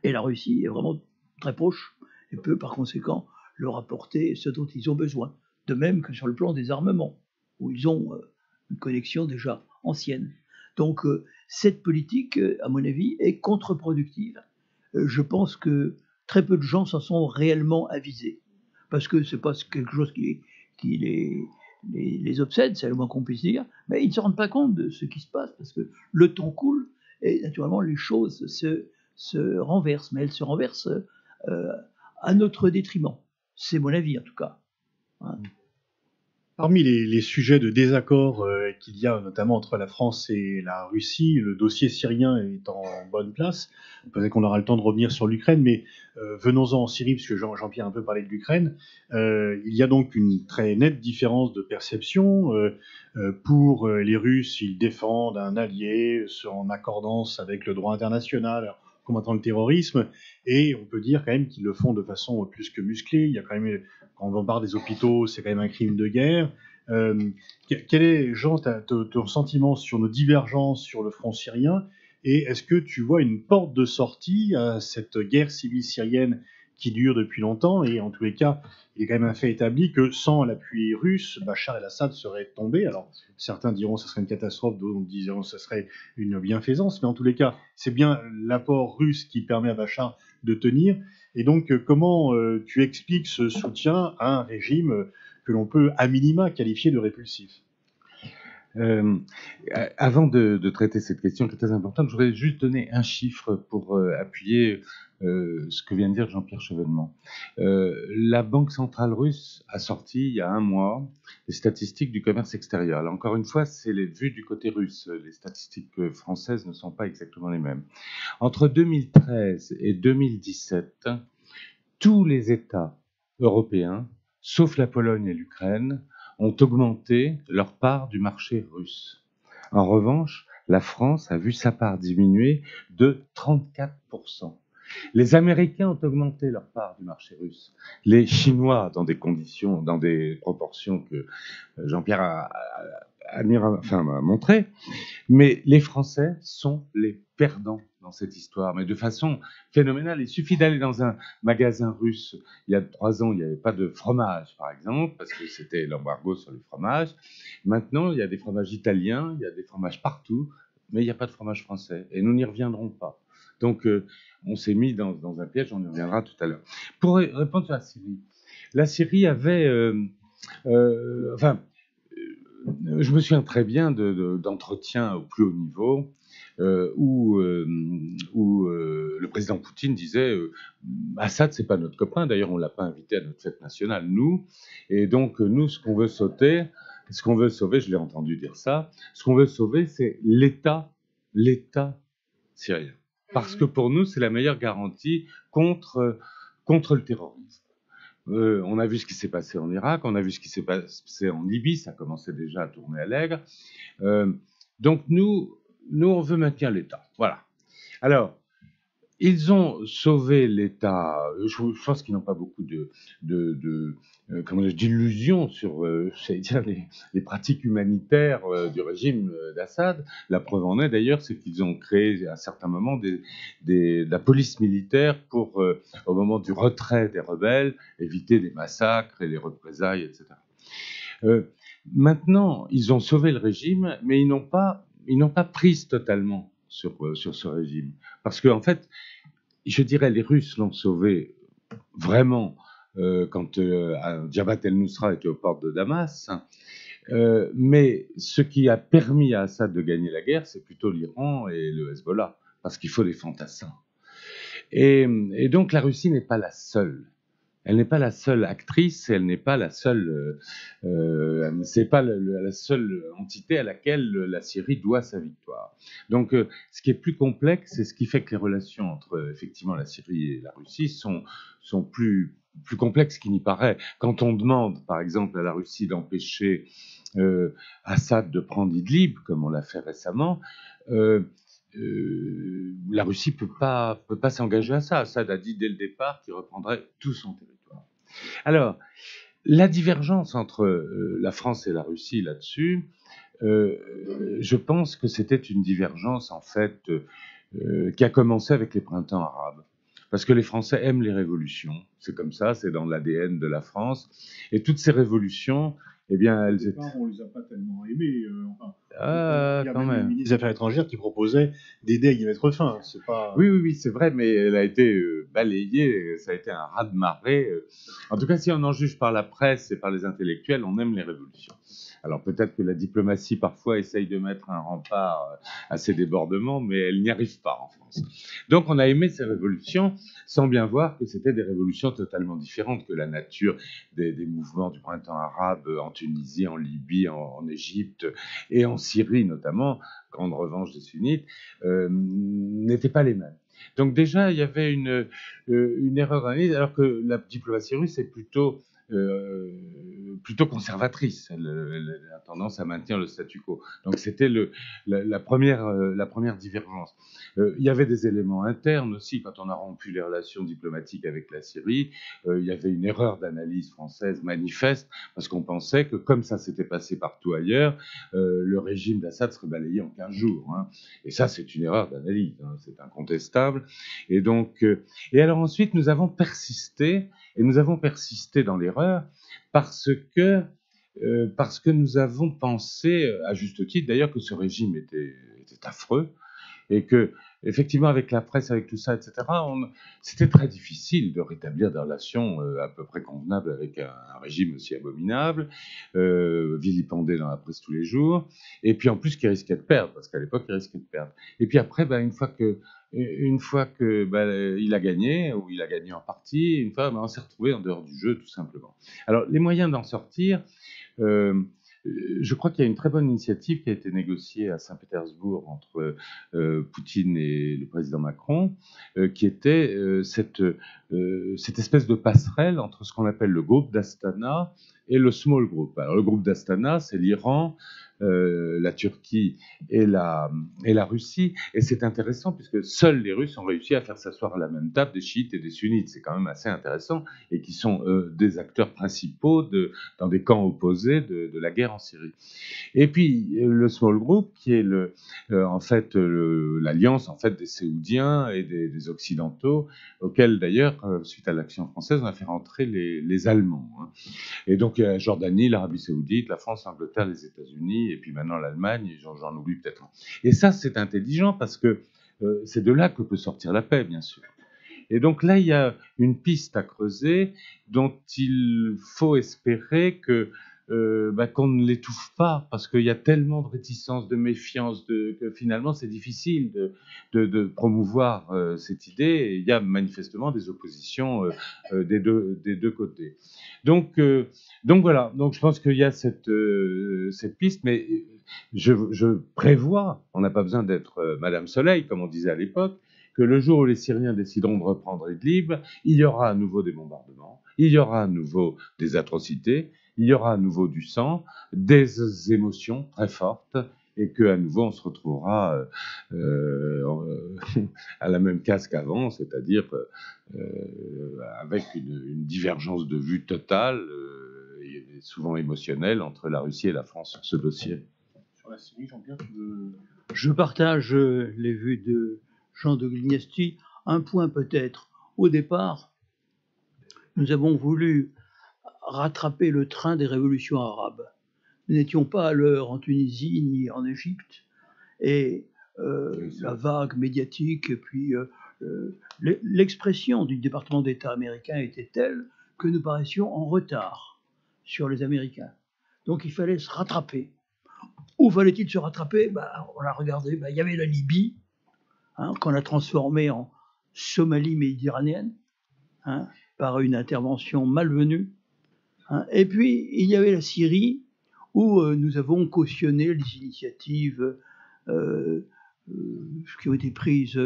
S3: Et la Russie est vraiment très proche et peut par conséquent leur apporter ce dont ils ont besoin. De même que sur le plan des armements, où ils ont une connexion déjà ancienne. Donc cette politique, à mon avis, est contre-productive. Je pense que très peu de gens s'en sont réellement avisés. Parce que ce n'est pas quelque chose qui les obsède, c'est le moins qu'on puisse dire, mais ils ne se rendent pas compte de ce qui se passe, parce que le temps coule, et naturellement les choses se renversent, mais elles se renversent à notre détriment. C'est mon avis en tout cas. Hein.
S1: Parmi les sujets de désaccord qu'il y a notamment entre la France et la Russie, le dossier syrien est en bonne place. Peut-être qu'on aura le temps de revenir sur l'Ukraine, mais venons-en en Syrie, puisque Jean-Pierre a un peu parlé de l'Ukraine. Il y a donc une très nette différence de perception. Pour les Russes, ils défendent un allié en accordance avec le droit international, combattant le terrorisme, et on peut dire quand même qu'ils le font de façon plus que musclée. Il y a quand même, quand on bombarde des hôpitaux, c'est quand même un crime de guerre. Quel est, Jean, ton sentiment sur nos divergences sur le front syrien, et est-ce que tu vois une porte de sortie à cette guerre civile syrienne qui dure depuis longtemps, et en tous les cas, il est quand même un fait établi que sans l'appui russe, Bachar el-Assad serait tombé. Alors, certains diront que ce serait une catastrophe, d'autres diront que ce serait une bienfaisance, mais en tous les cas, c'est bien l'apport russe qui permet à Bachar de tenir. Et donc, comment tu expliques ce soutien à un régime que l'on peut, à minima, qualifier de répulsif?
S2: Avant de traiter cette question qui est très importante, je voudrais juste donner un chiffre pour appuyer ce que vient de dire Jean-Pierre Chevènement. La Banque centrale russe a sorti, il y a un mois, les statistiques du commerce extérieur. Là, encore une fois, c'est les vues du côté russe. Les statistiques françaises ne sont pas exactement les mêmes. Entre 2013 et 2017, tous les États européens, sauf la Pologne et l'Ukraine, ont augmenté leur part du marché russe. En revanche, la France a vu sa part diminuer de 34%. Les Américains ont augmenté leur part du marché russe. Les Chinois, dans des conditions, dans des proportions que Jean-Pierre m'a montré, mais les Français sont les perdants dans cette histoire, mais de façon phénoménale. Il suffit d'aller dans un magasin russe. Il y a 3 ans, il n'y avait pas de fromage, par exemple, parce que c'était l'embargo sur les fromages. Maintenant, il y a des fromages italiens, il y a des fromages partout, mais il n'y a pas de fromage français, et nous n'y reviendrons pas. Donc, on s'est mis dans un piège, on y reviendra tout à l'heure. Pour répondre sur la Syrie avait... je me souviens très bien d'entretiens au plus haut niveau où le président Poutine disait Assad, c'est pas notre copain, d'ailleurs on l'a pas invité à notre fête nationale, nous, et donc nous, ce qu'on veut sauver, je l'ai entendu dire ça, ce qu'on veut sauver, c'est l'État syrien. Parce que pour nous, c'est la meilleure garantie contre le terrorisme. On a vu ce qui s'est passé en Irak, on a vu ce qui s'est passé en Libye, ça commençait déjà à tourner à l'aigre. Donc nous, on veut maintenir l'État. Voilà. Alors, ils ont sauvé l'État. Je pense qu'ils n'ont pas beaucoup d'illusions sur les pratiques humanitaires du régime d'Assad. La preuve en est d'ailleurs, c'est qu'ils ont créé à un certain moment la police militaire pour, au moment du retrait des rebelles, éviter les massacres et les représailles, etc. Maintenant, ils ont sauvé le régime, mais ils n'ont pas prise totalement sur ce régime. Parce qu'en fait, je dirais, les Russes l'ont sauvé vraiment quand Jabhat el-Nusra était aux portes de Damas. Mais ce qui a permis à Assad de gagner la guerre, c'est plutôt l'Iran et le Hezbollah, parce qu'il faut des fantassins. Et donc la Russie n'est pas la seule. Elle n'est pas la seule actrice, elle n'est pas la seule, c'est pas la seule entité à laquelle la Syrie doit sa victoire. Donc, ce qui est plus complexe, c'est ce qui fait que les relations entre effectivement la Syrie et la Russie sont plus complexes qu'il n'y paraît. Quand on demande, par exemple, à la Russie d'empêcher Assad de prendre Idlib, comme on l'a fait récemment, la Russie peut pas s'engager à ça. Assad a dit dès le départ qu'il reprendrait tout son territoire. Alors, la divergence entre la France et la Russie là-dessus, je pense que c'était une divergence en fait qui a commencé avec les printemps arabes. Parce que les Français aiment les révolutions, c'est comme ça, c'est dans l'ADN de la France. Et toutes ces révolutions, eh bien, elles étaient...
S1: On les a pas tellement aimées. Il y a
S2: quand
S1: même
S2: même.
S1: une ministre des Affaires étrangères qui proposait d'aider à y mettre fin. C'est pas...
S2: Oui, c'est vrai, mais elle a été balayée, ça a été un raz-de-marée. En tout cas, si on en juge par la presse et par les intellectuels, on aime les révolutions. Alors peut-être que la diplomatie parfois essaye de mettre un rempart à ces débordements, mais elle n'y arrive pas en France. Donc on a aimé ces révolutions sans bien voir que c'était des révolutions totalement différentes, que la nature des mouvements du printemps arabe en Tunisie, en Libye, en Égypte et en Syrie notamment, grande revanche des sunnites, n'étaient pas les mêmes. Donc déjà, il y avait une erreur d'analyse, alors que la diplomatie russe est plutôt conservatrice. Elle a tendance à maintenir le statu quo. Donc c'était la première divergence. Il y avait des éléments internes aussi. Quand on a rompu les relations diplomatiques avec la Syrie, il y avait une erreur d'analyse française manifeste, parce qu'on pensait que comme ça s'était passé partout ailleurs, le régime d'Assad serait balayé en 15 jours. Hein. Et ça, c'est une erreur d'analyse, hein, c'est incontestable. Et donc, et alors ensuite, nous avons persisté dans l'erreur parce que nous avons pensé, à juste titre d'ailleurs, que ce régime était affreux, et que, effectivement, avec la presse, avec tout ça, etc., c'était très difficile de rétablir des relations à peu près convenables avec un régime aussi abominable, vilipendé dans la presse tous les jours, et puis en plus qui risquait de perdre, parce qu'à l'époque, il risquait de perdre. Et puis après, une fois que il a gagné, ou il a gagné en partie, on s'est retrouvé en dehors du jeu, tout simplement. Alors, les moyens d'en sortir, je crois qu'il y a une très bonne initiative qui a été négociée à Saint-Pétersbourg entre Poutine et le président Macron, qui était cette espèce de passerelle entre ce qu'on appelle le groupe d'Astana et le small group. Alors, le groupe d'Astana, c'est l'Iran, la Turquie et la Russie, et c'est intéressant puisque seuls les Russes ont réussi à faire s'asseoir à la même table des chiites et des sunnites. C'est quand même assez intéressant, et qui sont des acteurs principaux dans des camps opposés de la guerre en Syrie. Et puis le small group, qui est l'alliance en fait des Séoudiens et des Occidentaux, auxquels d'ailleurs, suite à l'action française, on a fait rentrer les Allemands. Hein. Et donc la Jordanie, l'Arabie Saoudite, la France, l'Angleterre, les États-Unis, et puis maintenant l'Allemagne, et j'en oublie peut-être un. Et ça, c'est intelligent parce que c'est de là que peut sortir la paix, bien sûr. Et donc là, il y a une piste à creuser dont il faut espérer qu'on ne l'étouffe pas, parce qu'il y a tellement de réticence, de méfiance, que finalement c'est difficile de promouvoir cette idée, et il y a manifestement des oppositions des deux côtés. Donc voilà, donc je pense qu'il y a cette piste, mais je prévois, on n'a pas besoin d'être Madame Soleil, comme on disait à l'époque, que le jour où les Syriens décideront de reprendre Idlib, il y aura à nouveau des bombardements, il y aura à nouveau des atrocités, il y aura à nouveau du sang, des émotions très fortes, et qu'à nouveau on se retrouvera à la même case qu'avant, c'est-à-dire avec une divergence de vue totale et souvent émotionnelle entre la Russie et la France sur ce dossier.
S1: Sur la Syrie, Jean-Pierre, tu veux...
S3: Je partage les vues de Jean de Glignasti. Un point peut-être. Au départ, nous avons voulu rattraper le train des révolutions arabes. Nous n'étions pas à l'heure en Tunisie ni en Égypte, et la vague médiatique et puis l'expression du département d'État américain était telle que nous paraissions en retard sur les Américains. Donc il fallait se rattraper. Où fallait-il se rattraper ? On a regardé, il y avait la Libye, qu'on a transformée en Somalie méditerranéenne, par une intervention malvenue. Et puis, il y avait la Syrie, où nous avons cautionné les initiatives qui ont été prises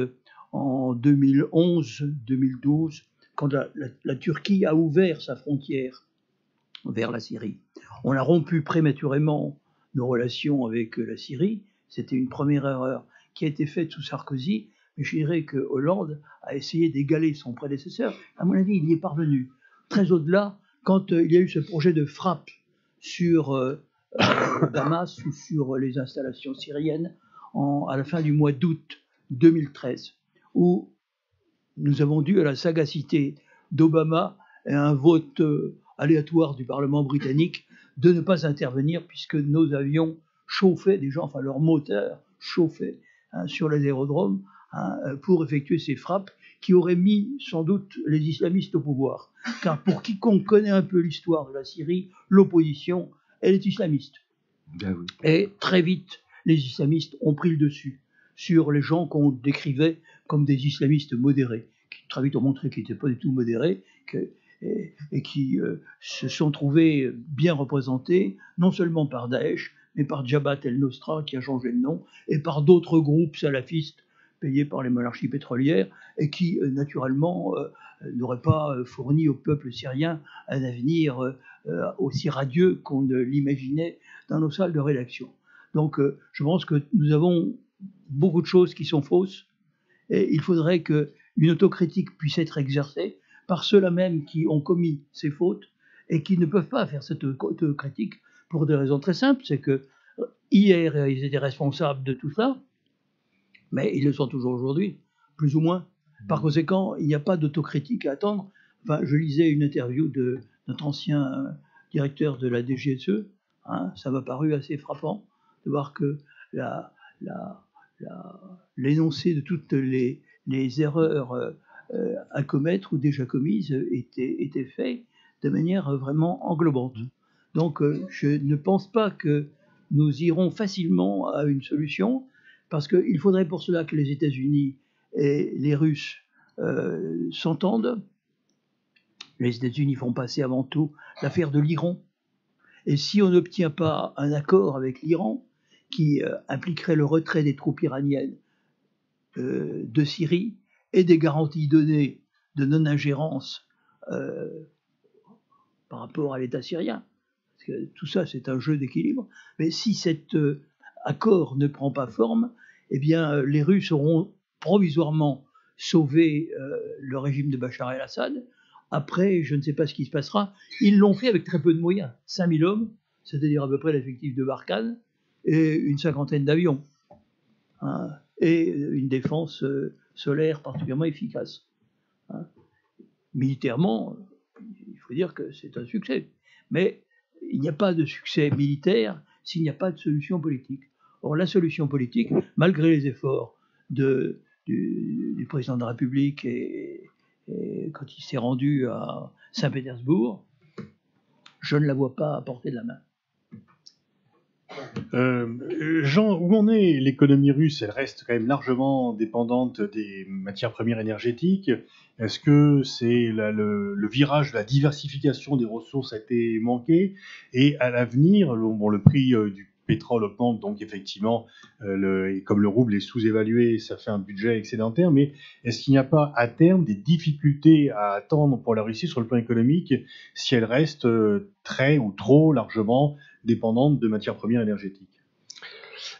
S3: en 2011-2012, quand la Turquie a ouvert sa frontière vers la Syrie. On a rompu prématurément nos relations avec la Syrie. C'était une première erreur qui a été faite sous Sarkozy, mais je dirais que Hollande a essayé d'égaler son prédécesseur. À mon avis, il y est parvenu. Très au-delà, quand il y a eu ce projet de frappe sur Damas ou sur les installations syriennes à la fin du mois d'août 2013, où nous avons dû à la sagacité d'Obama et à un vote aléatoire du Parlement britannique de ne pas intervenir, puisque nos avions chauffaient déjà, enfin leurs moteurs chauffaient sur les aérodromes pour effectuer ces frappes qui auraient mis sans doute les islamistes au pouvoir. Car pour quiconque connaît un peu l'histoire de la Syrie, l'opposition, elle est islamiste.
S2: Ben oui.
S3: Et très vite, les islamistes ont pris le dessus sur les gens qu'on décrivait comme des islamistes modérés, qui très vite ont montré qu'ils n'étaient pas du tout modérés, et qui se sont trouvés bien représentés, non seulement par Daesh, mais par Jabhat el-Nosra, qui a changé de nom, et par d'autres groupes salafistes payés par les monarchies pétrolières, et qui, naturellement, n'auraient pas fourni au peuple syrien un avenir aussi radieux qu'on ne l'imaginait dans nos salles de rédaction. Donc, je pense que nous avons beaucoup de choses qui sont fausses, et il faudrait qu'une autocritique puisse être exercée par ceux-là même qui ont commis ces fautes et qui ne peuvent pas faire cette autocritique pour des raisons très simples. C'est que hier, ils étaient responsables de tout ça, mais ils le sont toujours aujourd'hui, plus ou moins. Par conséquent, il n'y a pas d'autocritique à attendre. Enfin, je lisais une interview de notre ancien directeur de la DGSE. Ça m'a paru assez frappant de voir que l'énoncé de toutes les erreurs à commettre ou déjà commises était fait de manière vraiment englobante. Donc, je ne pense pas que nous irons facilement à une solution, parce qu'il faudrait pour cela que les États-Unis et les Russes s'entendent. Les États-Unis font passer avant tout l'affaire de l'Iran. Et si on n'obtient pas un accord avec l'Iran, qui impliquerait le retrait des troupes iraniennes de Syrie et des garanties données de non-ingérence par rapport à l'État syrien, parce que tout ça c'est un jeu d'équilibre, mais si cet accord ne prend pas forme, eh bien les Russes auront provisoirement sauvé le régime de Bachar el-Assad. Après, je ne sais pas ce qui se passera. Ils l'ont fait avec très peu de moyens, 5000 hommes, c'est-à-dire à peu près l'effectif de Barkhane, et une cinquantaine d'avions, et une défense solaire particulièrement efficace. Militairement, il faut dire que c'est un succès. Mais il n'y a pas de succès militaire s'il n'y a pas de solution politique. Or, la solution politique, malgré les efforts du président de la République et quand il s'est rendu à Saint-Pétersbourg, je ne la vois pas à portée de la main.
S1: Jean, où en est l'économie russe? Elle reste quand même largement dépendante des matières premières énergétiques. Est-ce que c'est le virage de la diversification des ressources a été manqué? Et à l'avenir, le prix du pétrole augmente, donc effectivement, comme le rouble est sous-évalué, ça fait un budget excédentaire, mais est-ce qu'il n'y a pas à terme des difficultés à attendre pour la Russie sur le plan économique si elle reste très ou trop largement dépendante de matières premières énergétiques?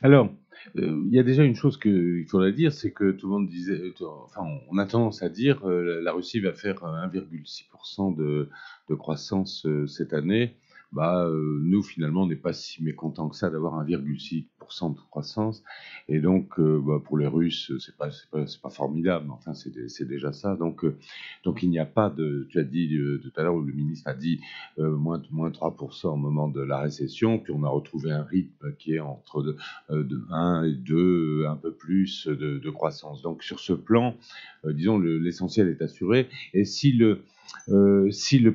S2: Alors, il y a déjà une chose qu'il faudrait dire, c'est que tout le monde disait, enfin, on a tendance à dire la Russie va faire 1,6% de croissance cette année. Nous, finalement, on n'est pas si mécontents que ça d'avoir 1,6% de croissance. Et donc, pour les Russes, c'est pas formidable, mais enfin, c'est déjà ça. Donc, il n'y a pas de. Tu as dit tout à l'heure, où le ministre a dit moins 3% au moment de la récession, puis on a retrouvé un rythme qui est entre de 1 et 2, un peu plus de croissance. Donc, sur ce plan, disons, l'essentiel est assuré. Et si le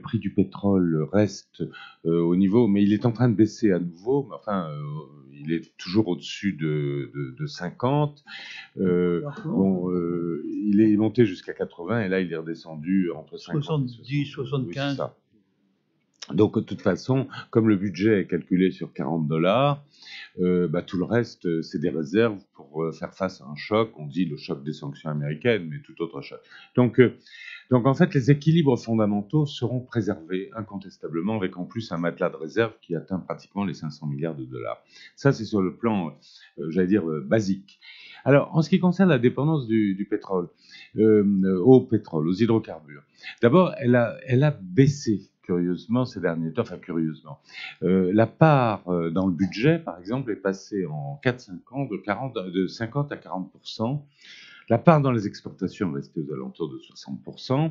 S2: prix du pétrole reste au niveau, mais il est en train de baisser à nouveau, mais enfin, il est toujours au-dessus de 50. Il est monté jusqu'à 80 et là, il est redescendu entre 50
S3: 70, 75.
S2: Oui, donc, de toute façon, comme le budget est calculé sur $40, tout le reste, c'est des réserves pour faire face à un choc. On dit le choc des sanctions américaines, mais tout autre choc. Donc, en fait, les équilibres fondamentaux seront préservés incontestablement, avec en plus un matelas de réserve qui atteint pratiquement les 500 milliards de dollars. Ça, c'est sur le plan, basique. Alors, en ce qui concerne la dépendance du pétrole, aux hydrocarbures, d'abord, elle a baissé curieusement ces derniers temps, la part dans le budget, par exemple, est passée en 4-5 ans de 50 à 40%. La part dans les exportations est restée aux alentours de 60%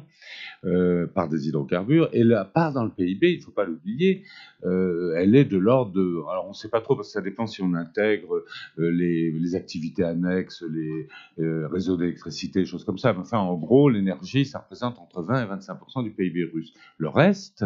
S2: par des hydrocarbures. Et la part dans le PIB, il ne faut pas l'oublier, elle est de l'ordre de... Alors, on ne sait pas trop, parce que ça dépend si on intègre les activités annexes, les réseaux d'électricité, des choses comme ça. Mais enfin, en gros, l'énergie, ça représente entre 20 et 25% du PIB russe. Le reste,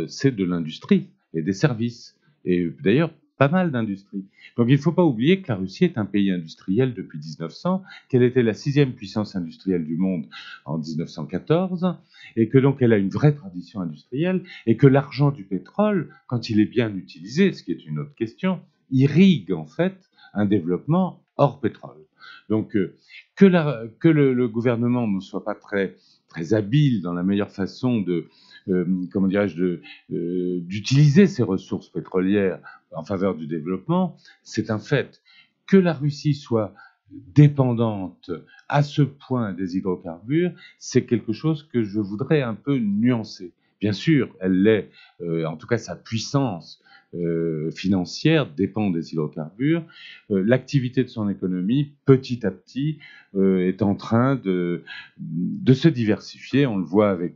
S2: c'est de l'industrie et des services. Et d'ailleurs, pas mal d'industries. Donc il ne faut pas oublier que la Russie est un pays industriel depuis 1900, qu'elle était la 6e puissance industrielle du monde en 1914, et que donc elle a une vraie tradition industrielle, et que l'argent du pétrole, quand il est bien utilisé, ce qui est une autre question, irrigue en fait un développement hors pétrole. Donc que le gouvernement ne soit pas très habile dans la meilleure façon d'utiliser ces ressources pétrolières en faveur du développement, c'est un fait. Que la Russie soit dépendante à ce point des hydrocarbures, c'est quelque chose que je voudrais un peu nuancer. Bien sûr, elle l'est, en tout cas sa puissance financière dépend des hydrocarbures. L'activité de son économie, petit à petit, est en train de se diversifier. On le voit avec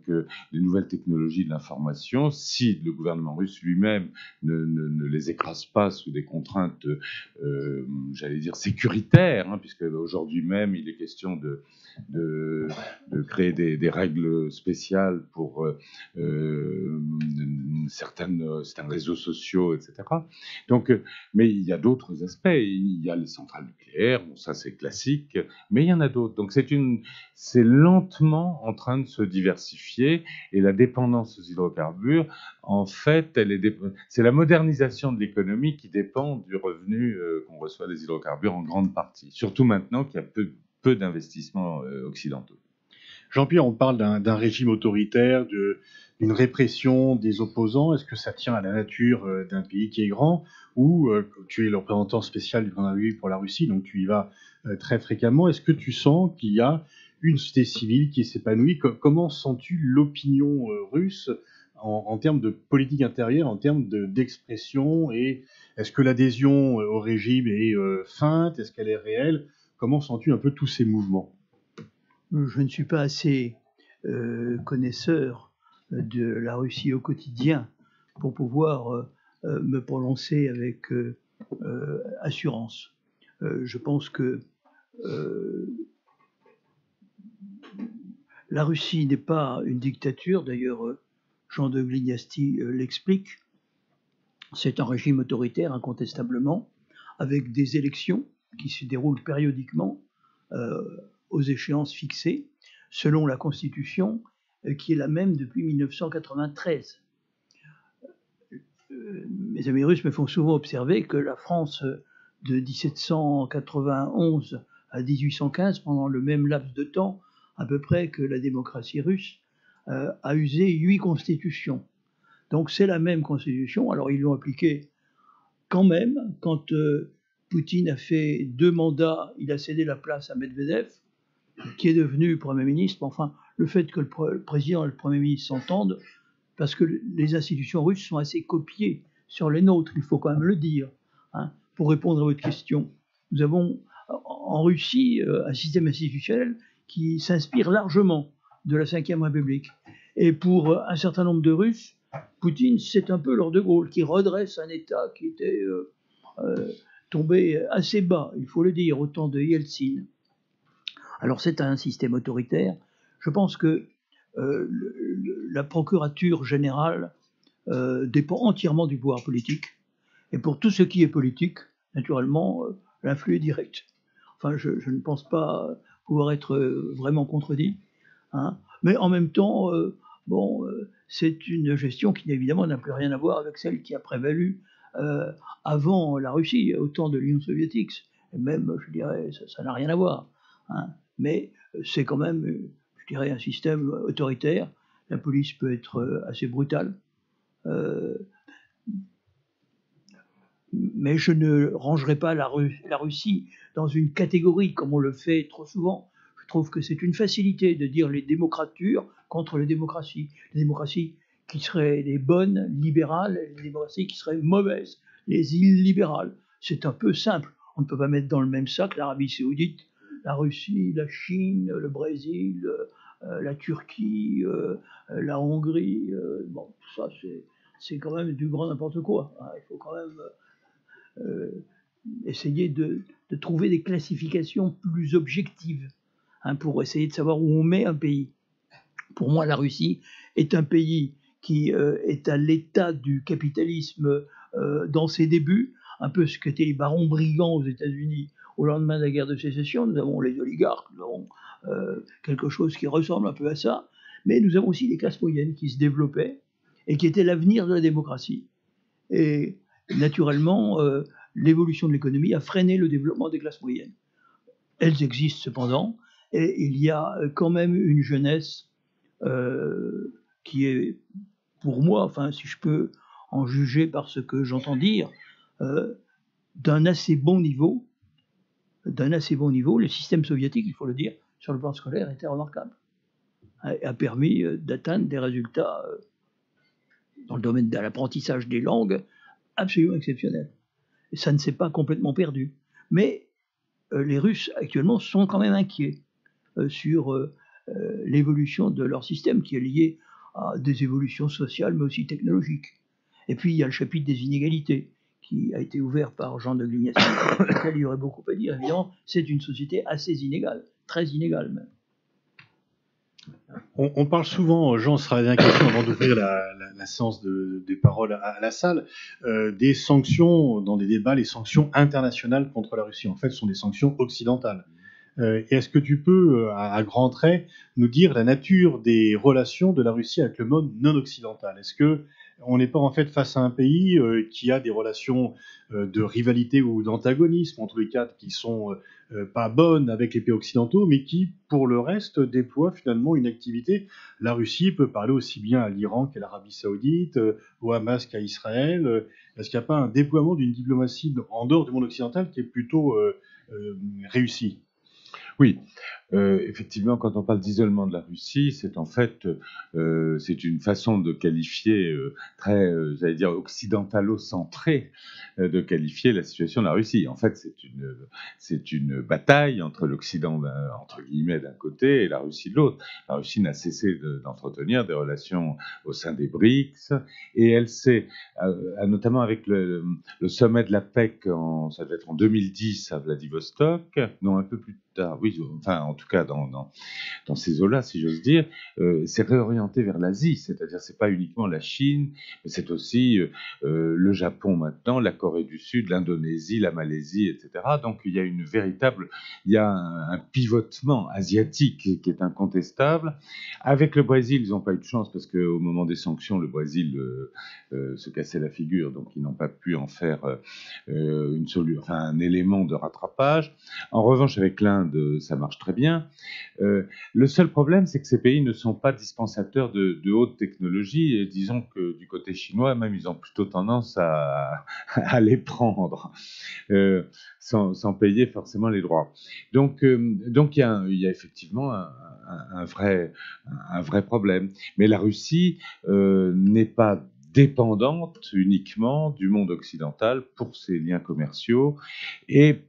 S2: les nouvelles technologies de l'information. Si le gouvernement russe lui-même ne les écrase pas sous des contraintes, j'allais dire, sécuritaires, hein, puisque aujourd'hui même, il est question de créer des règles spéciales pour certains réseaux sociaux, etc. Donc, mais il y a d'autres aspects. Il y a les centrales nucléaires, bon, ça c'est classique, mais il y en a d'autres. Donc c'est lentement en train de se diversifier, et la dépendance aux hydrocarbures, en fait, c'est la modernisation de l'économie qui dépend du revenu qu'on reçoit des hydrocarbures en grande partie, surtout maintenant qu'il y a peu d'investissements occidentaux.
S1: Jean-Pierre, on parle d'un régime autoritaire, d'une répression des opposants. Est-ce que ça tient à la nature d'un pays qui est grand, ou tu es le représentant spécial du président de la République pour la Russie, donc tu y vas très fréquemment. Est-ce que tu sens qu'il y a une société civile qui s'épanouit? Comment sens-tu l'opinion russe en termes de politique intérieure, en termes d'expression, et est-ce que l'adhésion au régime est feinte? Est-ce qu'elle est réelle? Comment sens-tu un peu tous ces mouvements?
S3: Je ne suis pas assez connaisseur de la Russie au quotidien pour pouvoir me prononcer avec assurance. Je pense que la Russie n'est pas une dictature, d'ailleurs Jean de Glignasti l'explique. C'est un régime autoritaire incontestablement, avec des élections qui se déroulent périodiquement aux échéances fixées, selon la Constitution, qui est la même depuis 1993. Mes amis russes me font souvent observer que la France de 1791 à 1815, pendant le même laps de temps, à peu près que la démocratie russe, a usé 8 constitutions. Donc c'est la même constitution. Alors ils l'ont appliquée quand même. Quand Poutine a fait 2 mandats, il a cédé la place à Medvedev, qui est devenu Premier ministre. Enfin, le fait que le président et le Premier ministre s'entendent, parce que les institutions russes sont assez copiées sur les nôtres, il faut quand même le dire. Hein. Pour répondre à votre question, nous avons en Russie un système institutionnel qui s'inspire largement de la Ve République. Et pour un certain nombre de Russes, Poutine, c'est un peu leur De Gaulle qui redresse un État qui était tombé assez bas, il faut le dire, au temps de Yeltsin. Alors c'est un système autoritaire. Je pense que la procurature générale dépend entièrement du pouvoir politique. Et pour tout ce qui est politique, naturellement, l'influx est direct. Enfin, je ne pense pas pouvoir être vraiment contredit. Hein. Mais en même temps, c'est une gestion qui évidemment n'a plus rien à voir avec celle qui a prévalu avant la Russie, au temps de l'Union soviétique. Et même, je dirais, ça n'a rien à voir. Hein. Mais c'est quand même, je dirais, un système autoritaire. La police peut être assez brutale. Mais je ne rangerai pas la Russie dans une catégorie comme on le fait trop souvent. Je trouve que c'est une facilité de dire les démocratures contre les démocraties. Les démocraties qui seraient les bonnes, libérales, et les démocraties qui seraient mauvaises, les illibérales. C'est un peu simple. On ne peut pas mettre dans le même sac l'Arabie Saoudite, la Russie, la Chine, le Brésil, la Turquie, la Hongrie. Bon, tout ça, c'est quand même du grand n'importe quoi. Hein. Il faut quand même essayer de trouver des classifications plus objectives, hein, pour essayer de savoir où on met un pays. Pour moi, la Russie est un pays qui est à l'état du capitalisme dans ses débuts, un peu ce qu'étaient les barons brigands aux États-Unis au lendemain de la guerre de sécession. Nous avons les oligarques, nous avons quelque chose qui ressemble un peu à ça, mais nous avons aussi les classes moyennes qui se développaient et qui étaient l'avenir de la démocratie. Et naturellement, l'évolution de l'économie a freiné le développement des classes moyennes. Elles existent cependant, et il y a quand même une jeunesse qui est, pour moi, enfin, si je peux en juger par ce que j'entends dire, d'un assez bon niveau. Le système soviétique, il faut le dire, sur le plan scolaire, était remarquable. A permis d'atteindre des résultats dans le domaine de l'apprentissage des langues absolument exceptionnels. Et ça ne s'est pas complètement perdu. Mais les Russes, actuellement, sont quand même inquiets sur l'évolution de leur système, qui est liée à des évolutions sociales, mais aussi technologiques. Et puis, il y a le chapitre des inégalités, qui a été ouvert par Jean de Glignacy, auquel il y aurait beaucoup à dire. Évidemment, c'est une société assez inégale, très inégale même.
S1: On parle souvent, Jean, ce sera la dernière question avant d'ouvrir la séance des paroles à la salle, des sanctions, dans des débats, les sanctions internationales contre la Russie. En fait, ce sont des sanctions occidentales. Est-ce que tu peux, à grands traits, nous dire la nature des relations de la Russie avec le monde non occidental? Est-ce que on n'est pas en fait face à un pays qui a des relations de rivalité ou d'antagonisme, en tous les cas, qui sont pas bonnes avec les pays occidentaux, mais qui, pour le reste, déploie finalement une activité. La Russie peut parler aussi bien à l'Iran qu'à l'Arabie Saoudite, au Hamas qu'à Israël. Est-ce qu'il n'y a pas un déploiement d'une diplomatie en dehors du monde occidental qui est plutôt réussi?
S2: Oui, effectivement, quand on parle d'isolement de la Russie, c'est en fait c'est une façon de qualifier très, j'allais dire, occidentalo-centrée de qualifier la situation de la Russie. En fait, c'est une bataille entre l'Occident, entre guillemets, d'un côté et la Russie de l'autre. La Russie n'a cessé d'entretenir des relations au sein des BRICS, et elle s'est, notamment avec le sommet de la PEC, ça devait être en 2010 à Vladivostok, non, un peu plus tard, oui, enfin en tout cas dans ces eaux-là, si j'ose dire, c'est réorienté vers l'Asie, c'est-à-dire c'est pas uniquement la Chine, mais c'est aussi le Japon maintenant, la Corée du Sud, l'Indonésie, la Malaisie, etc. Donc il y a un pivotement asiatique qui est incontestable. Avec le Brésil, ils n'ont pas eu de chance parce qu'au moment des sanctions, le Brésil se cassait la figure, donc ils n'ont pas pu en faire un élément de rattrapage. En revanche, avec l'Inde, ça marche très bien. Le seul problème, c'est que ces pays ne sont pas dispensateurs de haute technologie, et disons que du côté chinois, même, ils ont plutôt tendance à les prendre, sans payer forcément les droits. Donc il y a effectivement un vrai problème. Mais la Russie n'est pas dépendante uniquement du monde occidental pour ses liens commerciaux, et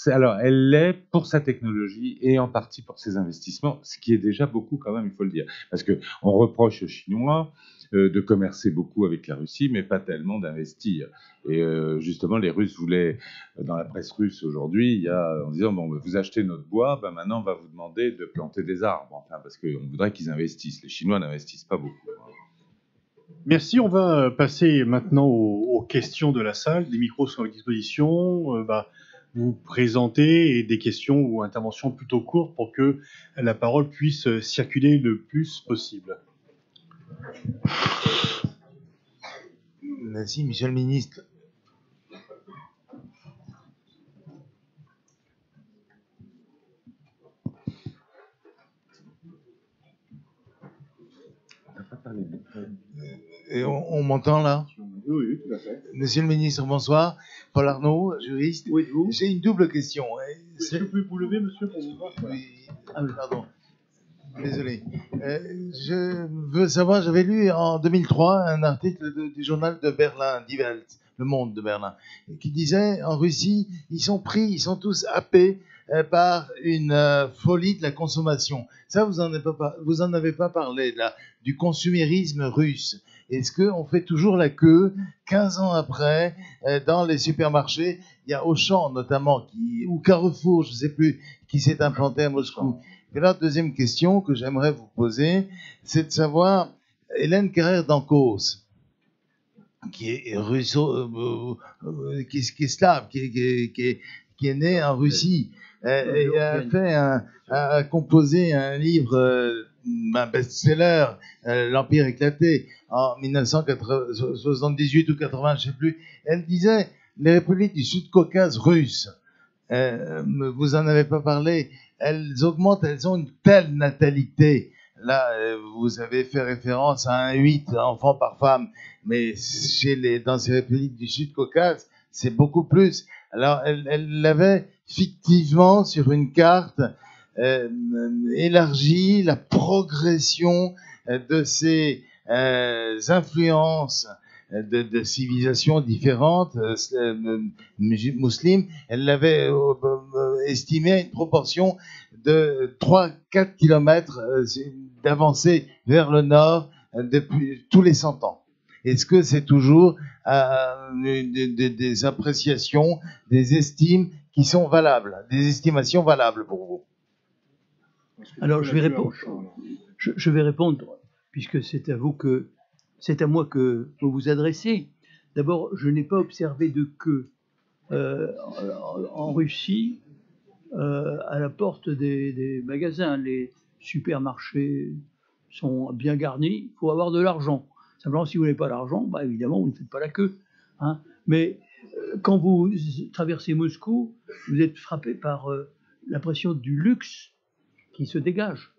S2: alors, elle l'est pour sa technologie et en partie pour ses investissements, ce qui est déjà beaucoup quand même, il faut le dire. Parce qu'on reproche aux Chinois de commercer beaucoup avec la Russie, mais pas tellement d'investir. Et justement, les Russes voulaient, dans la presse russe aujourd'hui, en disant, bon, vous achetez notre bois, maintenant on va vous demander de planter des arbres, enfin, parce qu'on voudrait qu'ils investissent. Les Chinois n'investissent pas beaucoup.
S1: Merci, on va passer maintenant aux questions de la salle. Les micros sont à votre disposition. Vous présenter des questions ou interventions plutôt courtes pour que la parole puisse circuler le plus possible.
S4: Merci, Monsieur le Ministre. Et on m'entend là?
S1: Oui, tout à fait.
S4: Monsieur le Ministre, bonsoir. Paul Arnaud, juriste.
S1: Oui, vous.
S4: J'ai une double question.
S1: Est-ce que vous pouvez vous lever, monsieur, pour vous voir?
S4: Oui. Pardon. Désolé. Je veux savoir, j'avais lu en 2003 un article du journal de Berlin, Die Welt, Le Monde de Berlin, qui disait en Russie, ils sont tous happés par une folie de la consommation. Ça, vous en avez pas parlé, là, du consumérisme russe. Est-ce qu'on fait toujours la queue 15 ans après dans les supermarchés? Il y a Auchan notamment, ou Carrefour, je ne sais plus, qui s'est implanté à Moscou. Et la deuxième question que j'aimerais vous poser, c'est de savoir, Hélène Carrère d'Ancos qui est qui est slave, qui est né en Russie, et a composé un livre, un best-seller, L'Empire éclaté, en 1978 ou 80, je ne sais plus. Elle disait, les républiques du Sud-Caucase russes, vous en avez pas parlé, elles augmentent, elles ont une telle natalité. Là, vous avez fait référence à 8 enfants par femme, mais dans ces républiques du Sud-Caucase, c'est beaucoup plus. Alors, elle l'avait fictivement sur une carte élargi la progression de ces influences de civilisations différentes musulmanes. Elle l'avait estimé à une proportion de 3-4 kilomètres d'avancée vers le nord depuis tous les 100 ans. Est-ce que c'est toujours des appréciations, des estimes qui sont valables, des estimations valables pour vous?
S3: Alors, je vais répondre. Je vais répondre, puisque c'est à moi que vous vous adressez. D'abord, je n'ai pas observé de queue en Russie à la porte des magasins. Les supermarchés sont bien garnis. Il faut avoir de l'argent. Simplement, si vous n'avez pas l'argent, bah, évidemment, vous ne faites pas la queue. Hein. Mais quand vous traversez Moscou, vous êtes frappé par l'impression du luxe qui se dégage.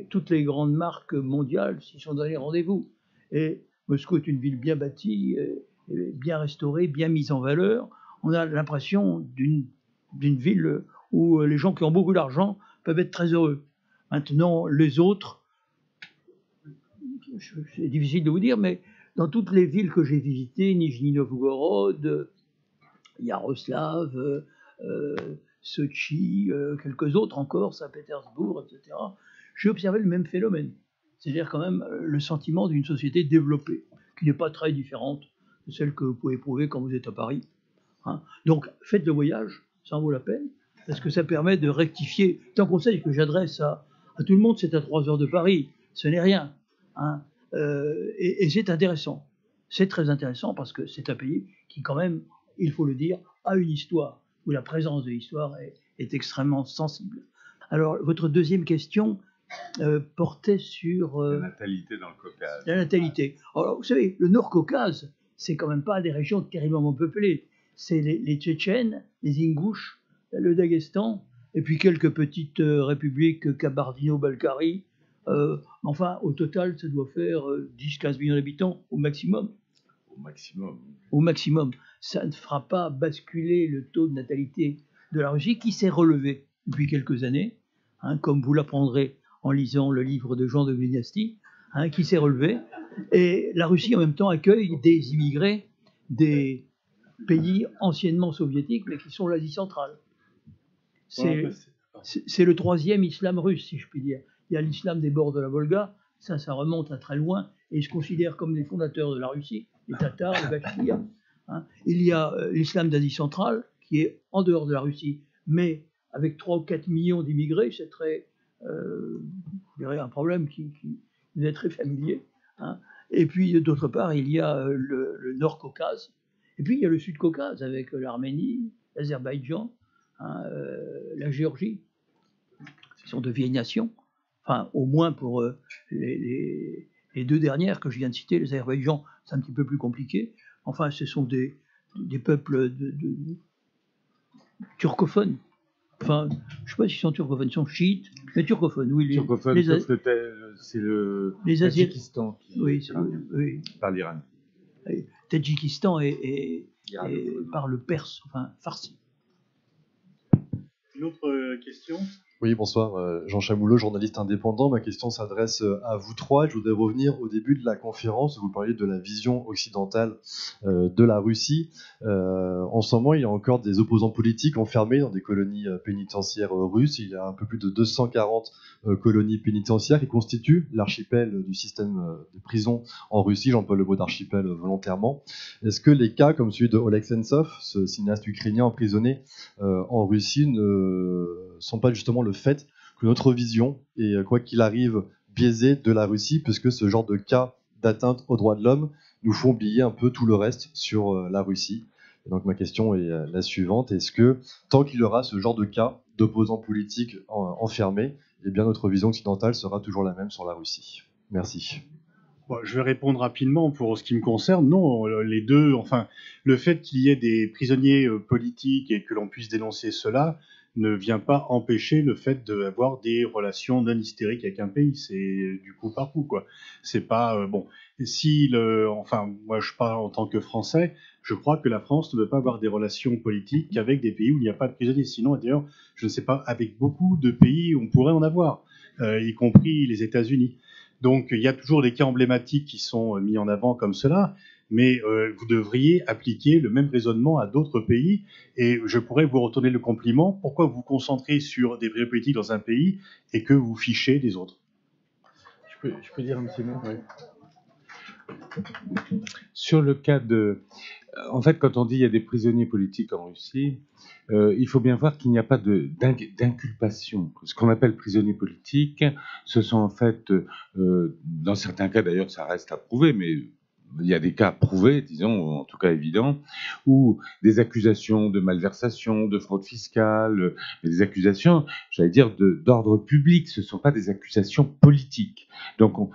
S3: Toutes les grandes marques mondiales s'y sont donné rendez-vous. Et Moscou est une ville bien bâtie, bien restaurée, bien mise en valeur. On a l'impression d'une ville où les gens qui ont beaucoup d'argent peuvent être très heureux. Maintenant, les autres, c'est difficile de vous dire, mais dans toutes les villes que j'ai visitées, Nijni Novgorod, Yaroslav, Sochi, quelques autres encore, Saint-Pétersbourg, etc., j'ai observé le même phénomène. C'est-à-dire quand même le sentiment d'une société développée, qui n'est pas très différente de celle que vous pouvez éprouver quand vous êtes à Paris. Hein. Donc faites le voyage, ça en vaut la peine, parce que ça permet de rectifier. C'est un conseil que j'adresse à tout le monde, c'est à 3 heures de Paris, ce n'est rien. Hein. Et c'est intéressant. C'est très intéressant parce que c'est un pays qui quand même, il faut le dire, a une histoire, où la présence de l'histoire est extrêmement sensible. Alors, votre deuxième question portait sur...
S2: la natalité dans le Caucase.
S3: La natalité. Alors, vous savez, le Nord-Caucase, c'est quand même pas des régions terriblement peuplées. C'est les Tchétchènes, les Ingouches, le Daghestan, et puis quelques petites républiques, Kabardino-Balkarie. Enfin, au total, ça doit faire 10-15 millions d'habitants au maximum. Au maximum. Ça ne fera pas basculer le taux de natalité de la Russie qui s'est relevé depuis quelques années, hein, comme vous l'apprendrez en lisant le livre de Jean de Glignasti, hein, qui s'est relevé. Et la Russie, en même temps, accueille des immigrés des pays anciennement soviétiques, mais qui sont l'Asie centrale. C'est le troisième islam russe, si je puis dire. Il y a l'islam des bords de la Volga, ça remonte à très loin, et ils se considèrent comme les fondateurs de la Russie, les Tatars, les Bakhtirs. Hein. Il y a l'islam d'Asie centrale, qui est en dehors de la Russie, mais avec 3 ou 4 millions d'immigrés, c'est très, je dirais, un problème qui nous est très familier. Hein. Et puis, d'autre part, il y a le Nord-Caucase, et puis il y a le Sud-Caucase, avec l'Arménie, l'Azerbaïdjan, hein, la Géorgie. Ce sont de vieilles nations. Enfin, au moins pour les 2 dernières que je viens de citer, l'Azerbaïdjan, c'est un petit peu plus compliqué. Enfin, ce sont des peuples turcophones. Enfin, je ne sais pas s'ils sont turcophones, ils sont chiites, mais turcophones, oui.
S2: Turcophones, c'est le Tadjikistan qui parle l'Iran.
S3: Tadjikistan parle perse, enfin farsi.
S1: Une autre question ?
S5: Oui, bonsoir, Jean Chamoulot, journaliste indépendant. Ma question s'adresse à vous trois. Je voudrais revenir au début de la conférence où vous parliez de la vision occidentale de la Russie. En ce moment, il y a encore des opposants politiques enfermés dans des colonies pénitentiaires russes. Il y a un peu plus de 240 colonies pénitentiaires qui constituent l'archipel du système de prison en Russie. J'emploie le mot d'archipel volontairement. Est-ce que les cas comme celui de Oleg Sentsov, ce cinéaste ukrainien emprisonné en Russie, ne sont pas justement le fait que notre vision est, quoi qu'il arrive, biaisée de la Russie, puisque ce genre de cas d'atteinte aux droits de l'homme nous font oublier un peu tout le reste sur la Russie. Et donc ma question est la suivante, est-ce que tant qu'il y aura ce genre de cas d'opposants politiques enfermés, eh bien notre vision occidentale sera toujours la même sur la Russie? Merci.
S1: Bon, je vais répondre rapidement pour ce qui me concerne. Non, les deux, enfin, le fait qu'il y ait des prisonniers politiques et que l'on puisse dénoncer cela ne vient pas empêcher le fait d'avoir des relations non hystériques avec un pays. C'est du coup par coup, quoi. C'est pas bon. Si enfin, moi je parle en tant que Français, je crois que la France ne veut pas avoir des relations politiques qu'avec des pays où il n'y a pas de prisonniers. Sinon, d'ailleurs, je ne sais pas, avec beaucoup de pays, on pourrait en avoir, y compris les États-Unis. Donc, il y a toujours des cas emblématiques qui sont mis en avant comme cela, mais vous devriez appliquer le même raisonnement à d'autres pays, et je pourrais vous retourner le compliment. Pourquoi vous vous concentrez sur des vrais politiques dans un pays et que vous fichez des autres?
S2: Je peux dire un petit mot, oui. Sur le cas de... En fait, quand on dit qu'il y a des prisonniers politiques en Russie, il faut bien voir qu'il n'y a pas d'inculpation. Ce qu'on appelle prisonniers politiques, ce sont en fait, dans certains cas d'ailleurs, ça reste à prouver, mais il y a des cas prouvés, disons, en tout cas évidents, où des accusations de malversation, de fraude fiscale, des accusations, j'allais dire, d'ordre public, ce ne sont pas des accusations politiques. Donc,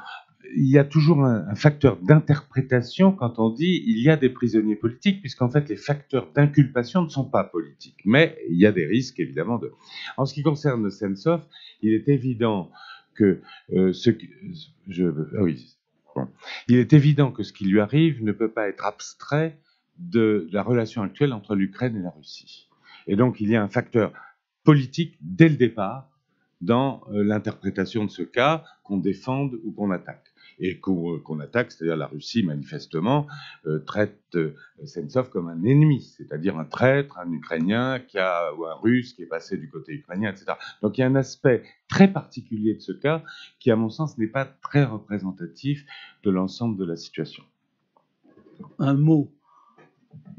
S2: il y a toujours un facteur d'interprétation quand on dit il y a des prisonniers politiques, puisqu'en fait les facteurs d'inculpation ne sont pas politiques. Mais il y a des risques, évidemment. En ce qui concerne Sentsov, il est évident que il est évident que ce qui lui arrive ne peut pas être abstrait de la relation actuelle entre l'Ukraine et la Russie. Et donc il y a un facteur politique dès le départ dans l'interprétation de ce cas, qu'on défende ou qu'on attaque. Et qu'on attaque, c'est-à-dire la Russie, manifestement, traite Sentsov comme un ennemi, c'est-à-dire un traître, un Ukrainien ou un Russe qui est passé du côté ukrainien, etc. Donc il y a un aspect très particulier de ce cas qui, à mon sens, n'est pas très représentatif de l'ensemble de la situation.
S3: Un mot.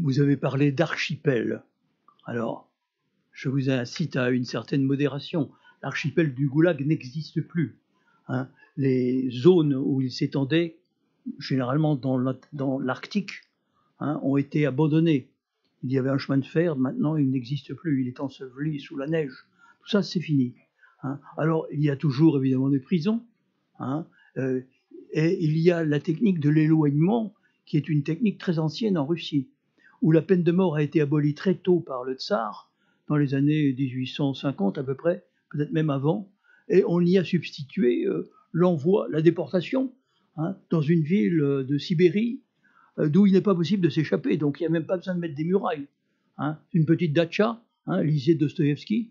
S3: Vous avez parlé d'archipel. Alors, je vous incite à une certaine modération. L'archipel du Goulag n'existe plus. Hein. Les zones où il s'étendait, généralement dans l'Arctique, ont été abandonnées. Il y avait un chemin de fer, maintenant il n'existe plus, il est enseveli sous la neige. Tout ça, c'est fini. Alors, il y a toujours évidemment des prisons, et il y a la technique de l'éloignement, qui est une technique très ancienne en Russie, où la peine de mort a été abolie très tôt par le tsar, dans les années 1850 à peu près, peut-être même avant, et on y a substitué l'envoi, la déportation, dans une ville de Sibérie, d'où il n'est pas possible de s'échapper, donc il n'y a même pas besoin de mettre des murailles. Une petite datcha, lisez Dostoïevski.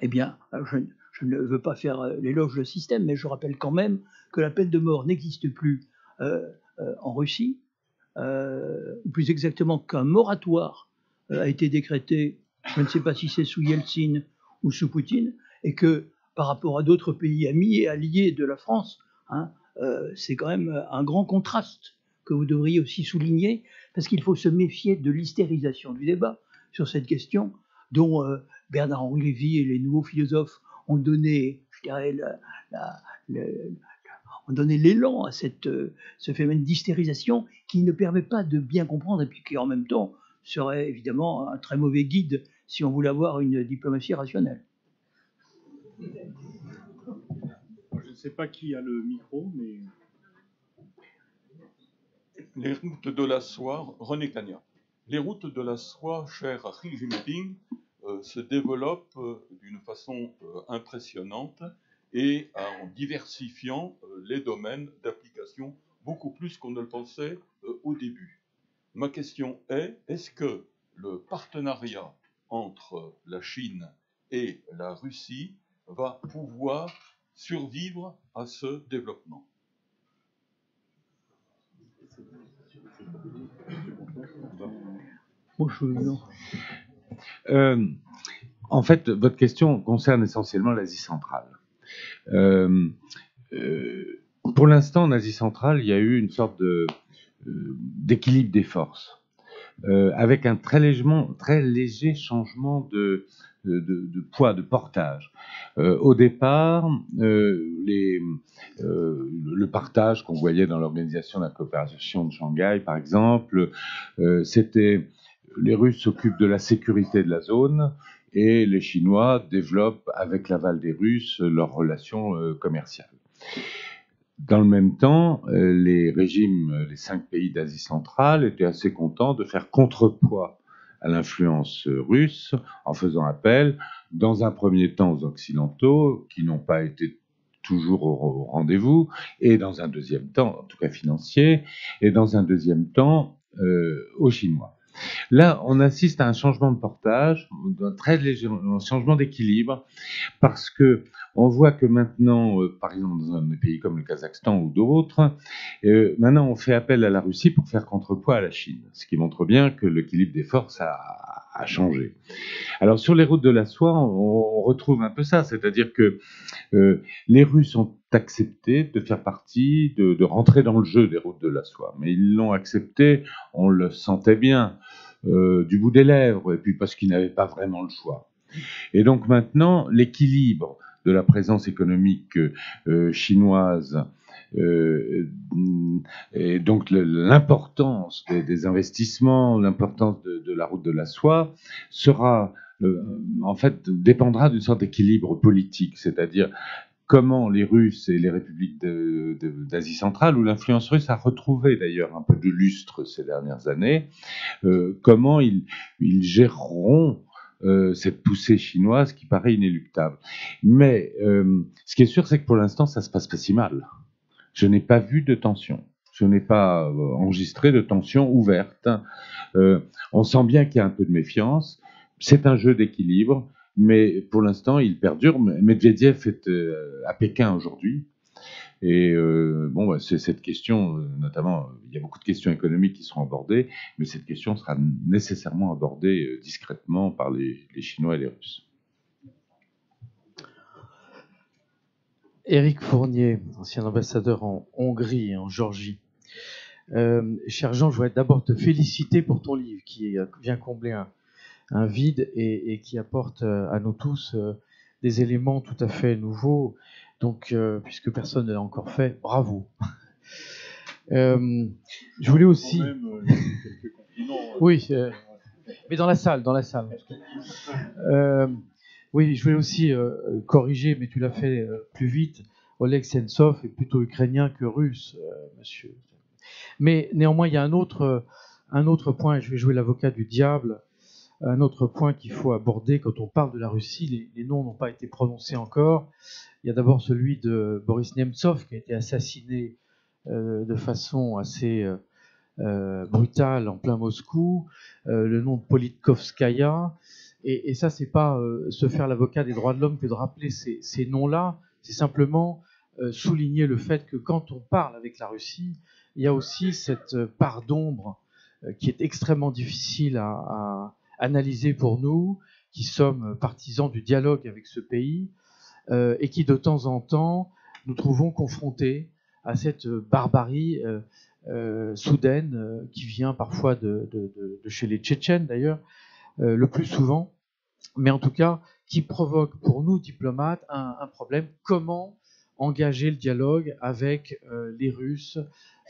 S3: Eh bien, je ne veux pas faire l'éloge du système, mais je rappelle quand même que la peine de mort n'existe plus en Russie, ou plus exactement qu'un moratoire a été décrété, je ne sais pas si c'est sous Yeltsin ou sous Poutine, et que par rapport à d'autres pays amis et alliés de la France, c'est quand même un grand contraste que vous devriez aussi souligner, parce qu'il faut se méfier de l'hystérisation du débat sur cette question, dont Bernard-Henri Lévy et les nouveaux philosophes ont donné, je dirais, ont donné l'élan à ce phénomène d'hystérisation qui ne permet pas de bien comprendre, et puis qui en même temps serait évidemment un très mauvais guide si on voulait avoir une diplomatie rationnelle.
S1: Je ne sais pas qui a le micro, mais...
S6: Les routes de la soie, René Cagna. Les routes de la soie, cher à Xi Jinping, se développent d'une façon impressionnante et en diversifiant les domaines d'application beaucoup plus qu'on ne le pensait au début. Ma question est, est-ce que le partenariat entre la Chine et la Russie va pouvoir survivre à ce développement?
S2: En fait, votre question concerne essentiellement l'Asie centrale. Pour l'instant, en Asie centrale, il y a eu une sorte d'équilibre des forces. avec un très léger changement de poids, de portage. Au départ, le partage qu'on voyait dans l'Organisation de la coopération de Shanghai, par exemple, c'était les Russes s'occupent de la sécurité de la zone et les Chinois développent avec l'aval des Russes leurs relations commerciales. Dans le même temps, les régimes, les 5 pays d'Asie centrale étaient assez contents de faire contrepoids à l'influence russe en faisant appel, dans un premier temps, aux Occidentaux, qui n'ont pas été toujours au rendez-vous, et dans un deuxième temps, en tout cas financier, et dans un deuxième temps, aux Chinois. Là, on assiste à un changement de portage, un très léger changement d'équilibre, parce que on voit que maintenant, par exemple dans un pays comme le Kazakhstan ou d'autres, maintenant on fait appel à la Russie pour faire contrepoids à la Chine, ce qui montre bien que l'équilibre des forces a changé. Alors sur les routes de la soie, on retrouve un peu ça, c'est-à-dire que les Russes ont accepté de faire partie, de rentrer dans le jeu des routes de la soie, mais ils l'ont accepté, on le sentait bien, du bout des lèvres, et puis parce qu'ils n'avaient pas vraiment le choix. Et donc maintenant, l'équilibre de la présence économique chinoise et donc l'importance des investissements, l'importance de la route de la soie sera, en fait, dépendra d'une sorte d'équilibre politique, c'est-à-dire comment les Russes et les républiques d'Asie centrale, où l'influence russe a retrouvé d'ailleurs un peu de lustre ces dernières années, comment ils géreront cette poussée chinoise qui paraît inéluctable. Mais ce qui est sûr, c'est que pour l'instant, ça se passe pas si mal. Je n'ai pas vu de tension. Je n'ai pas enregistré de tension ouverte. On sent bien qu'il y a un peu de méfiance. C'est un jeu d'équilibre, mais pour l'instant, il perdure. Medvedev est à Pékin aujourd'hui. Et bon, c'est cette question, notamment, il y a beaucoup de questions économiques qui seront abordées, mais cette question sera nécessairement abordée discrètement par les Chinois et les Russes.
S7: Éric Fournier, ancien ambassadeur en Hongrie et en Géorgie. Cher Jean, je voudrais d'abord te féliciter pour ton livre qui vient combler un vide et qui apporte à nous tous des éléments tout à fait nouveaux. Donc, puisque personne ne l'a encore fait, bravo. Je voulais aussi... Oui, mais dans la salle. Oui, je voulais aussi corriger, mais tu l'as fait plus vite. Oleg Sentsov est plutôt ukrainien que russe, monsieur. Mais néanmoins, il y a un autre point, et je vais jouer l'avocat du diable, un autre point qu'il faut aborder quand on parle de la Russie. Les noms n'ont pas été prononcés encore. Il y a d'abord celui de Boris Nemtsov, qui a été assassiné de façon assez brutale en plein Moscou. Le nom de Politkovskaya. Et ça, c'est pas se faire l'avocat des droits de l'homme que de rappeler ces noms-là. C'est simplement souligner le fait que quand on parle avec la Russie, il y a aussi cette part d'ombre qui est extrêmement difficile à analyser pour nous, qui sommes partisans du dialogue avec ce pays, et qui de temps en temps nous trouvons confrontés à cette barbarie soudaine qui vient parfois de chez les Tchétchènes d'ailleurs, le plus souvent, mais en tout cas qui provoque pour nous diplomates un problème. Comment engager le dialogue avec les Russes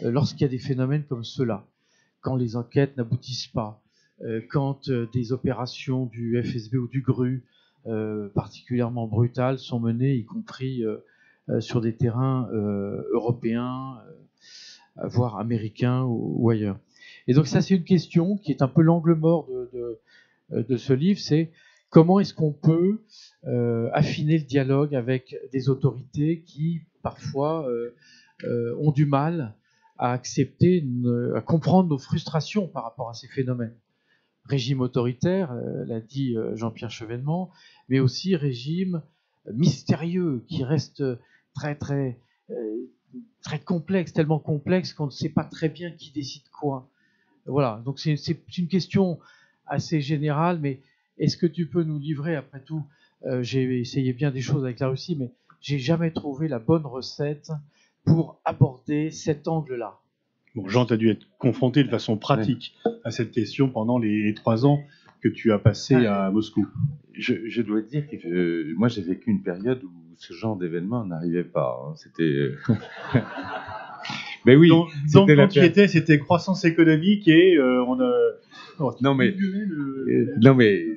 S7: lorsqu'il y a des phénomènes comme ceux-là, quand les enquêtes n'aboutissent pas, quand des opérations du FSB ou du GRU particulièrement brutales sont menées, y compris sur des terrains européens, voire américains ou ailleurs. Et donc ça, c'est une question qui est un peu l'angle mort de ce livre, c'est comment est-ce qu'on peut affiner le dialogue avec des autorités qui, parfois, ont du mal à accepter, à comprendre nos frustrations par rapport à ces phénomènes. Régime autoritaire, l'a dit Jean-Pierre Chevènement, mais aussi régime mystérieux qui reste très, très, très complexe, tellement complexe qu'on ne sait pas très bien qui décide quoi. Voilà, donc c'est une question assez générale, mais est-ce que tu peux nous livrer, après tout, j'ai essayé bien des choses avec la Russie, mais j'ai jamais trouvé la bonne recette pour aborder cet angle-là.
S1: Bon, Jean, tu as dû être confronté de façon pratique à cette question pendant les 3 ans que tu as passé à Moscou.
S2: Je dois dire que moi, j'ai vécu une période où ce genre d'événement n'arrivait pas. Hein. C'était... Mais oui,
S1: donc quand tu y étais, c'était croissance économique et on a...
S2: Non mais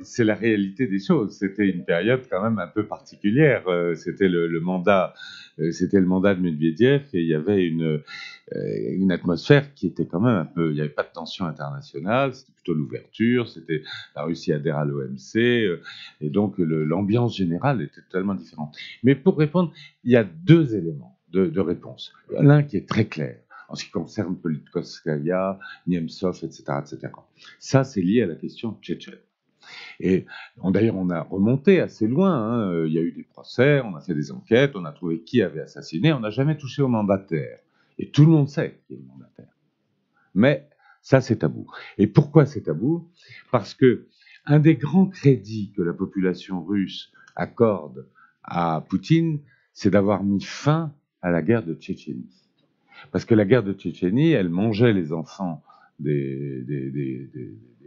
S2: c'est la réalité des choses. C'était une période quand même un peu particulière. C'était le mandat de Medvedev et il y avait une atmosphère qui était quand même un peu. Il n'y avait pas de tension internationale. C'était plutôt l'ouverture. C'était la Russie adhère à l'OMC et donc l'ambiance générale était totalement différente. Mais pour répondre, il y a 2 éléments de réponse. L'un qui est très clair en ce qui concerne Politkovskaya, Nemtsov, etc., etc. Ça, c'est lié à la question tchétchène. Et d'ailleurs, on a remonté assez loin. Hein. Il y a eu des procès, on a fait des enquêtes, on a trouvé qui avait assassiné. On n'a jamais touché au mandataire. Et tout le monde sait qui est le mandataire. Mais ça, c'est tabou. Et pourquoi c'est tabou? Parce que un des grands crédits que la population russe accorde à Poutine, c'est d'avoir mis fin à la guerre de Tchétchénie. Parce que la guerre de Tchétchénie, elle mangeait les enfants des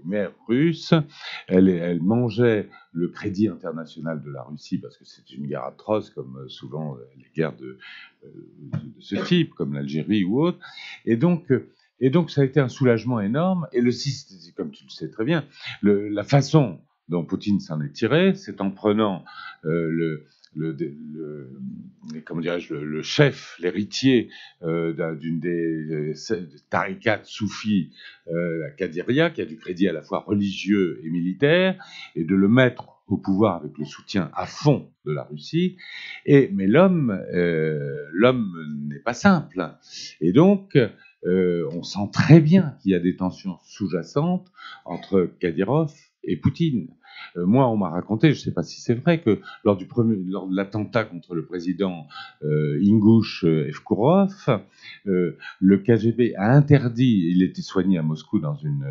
S2: mères russes, elle mangeait le crédit international de la Russie, parce que c'est une guerre atroce, comme souvent les guerres de ce type, comme l'Algérie ou autre. Et donc, ça a été un soulagement énorme. Et comme tu le sais très bien, la façon dont Poutine s'en est tiré, c'est en prenant le chef, l'héritier d'une des tarikats soufis, la Kadiria, qui a du crédit à la fois religieux et militaire, et de le mettre au pouvoir avec le soutien à fond de la Russie. Mais l'homme n'est pas simple. Et donc, on sent très bien qu'il y a des tensions sous-jacentes entre Kadyrov et Poutine. Moi, on m'a raconté, je ne sais pas si c'est vrai, que lors de l'attentat contre le président Ingouch Evkourov, le KGB a interdit, il était soigné à Moscou dans une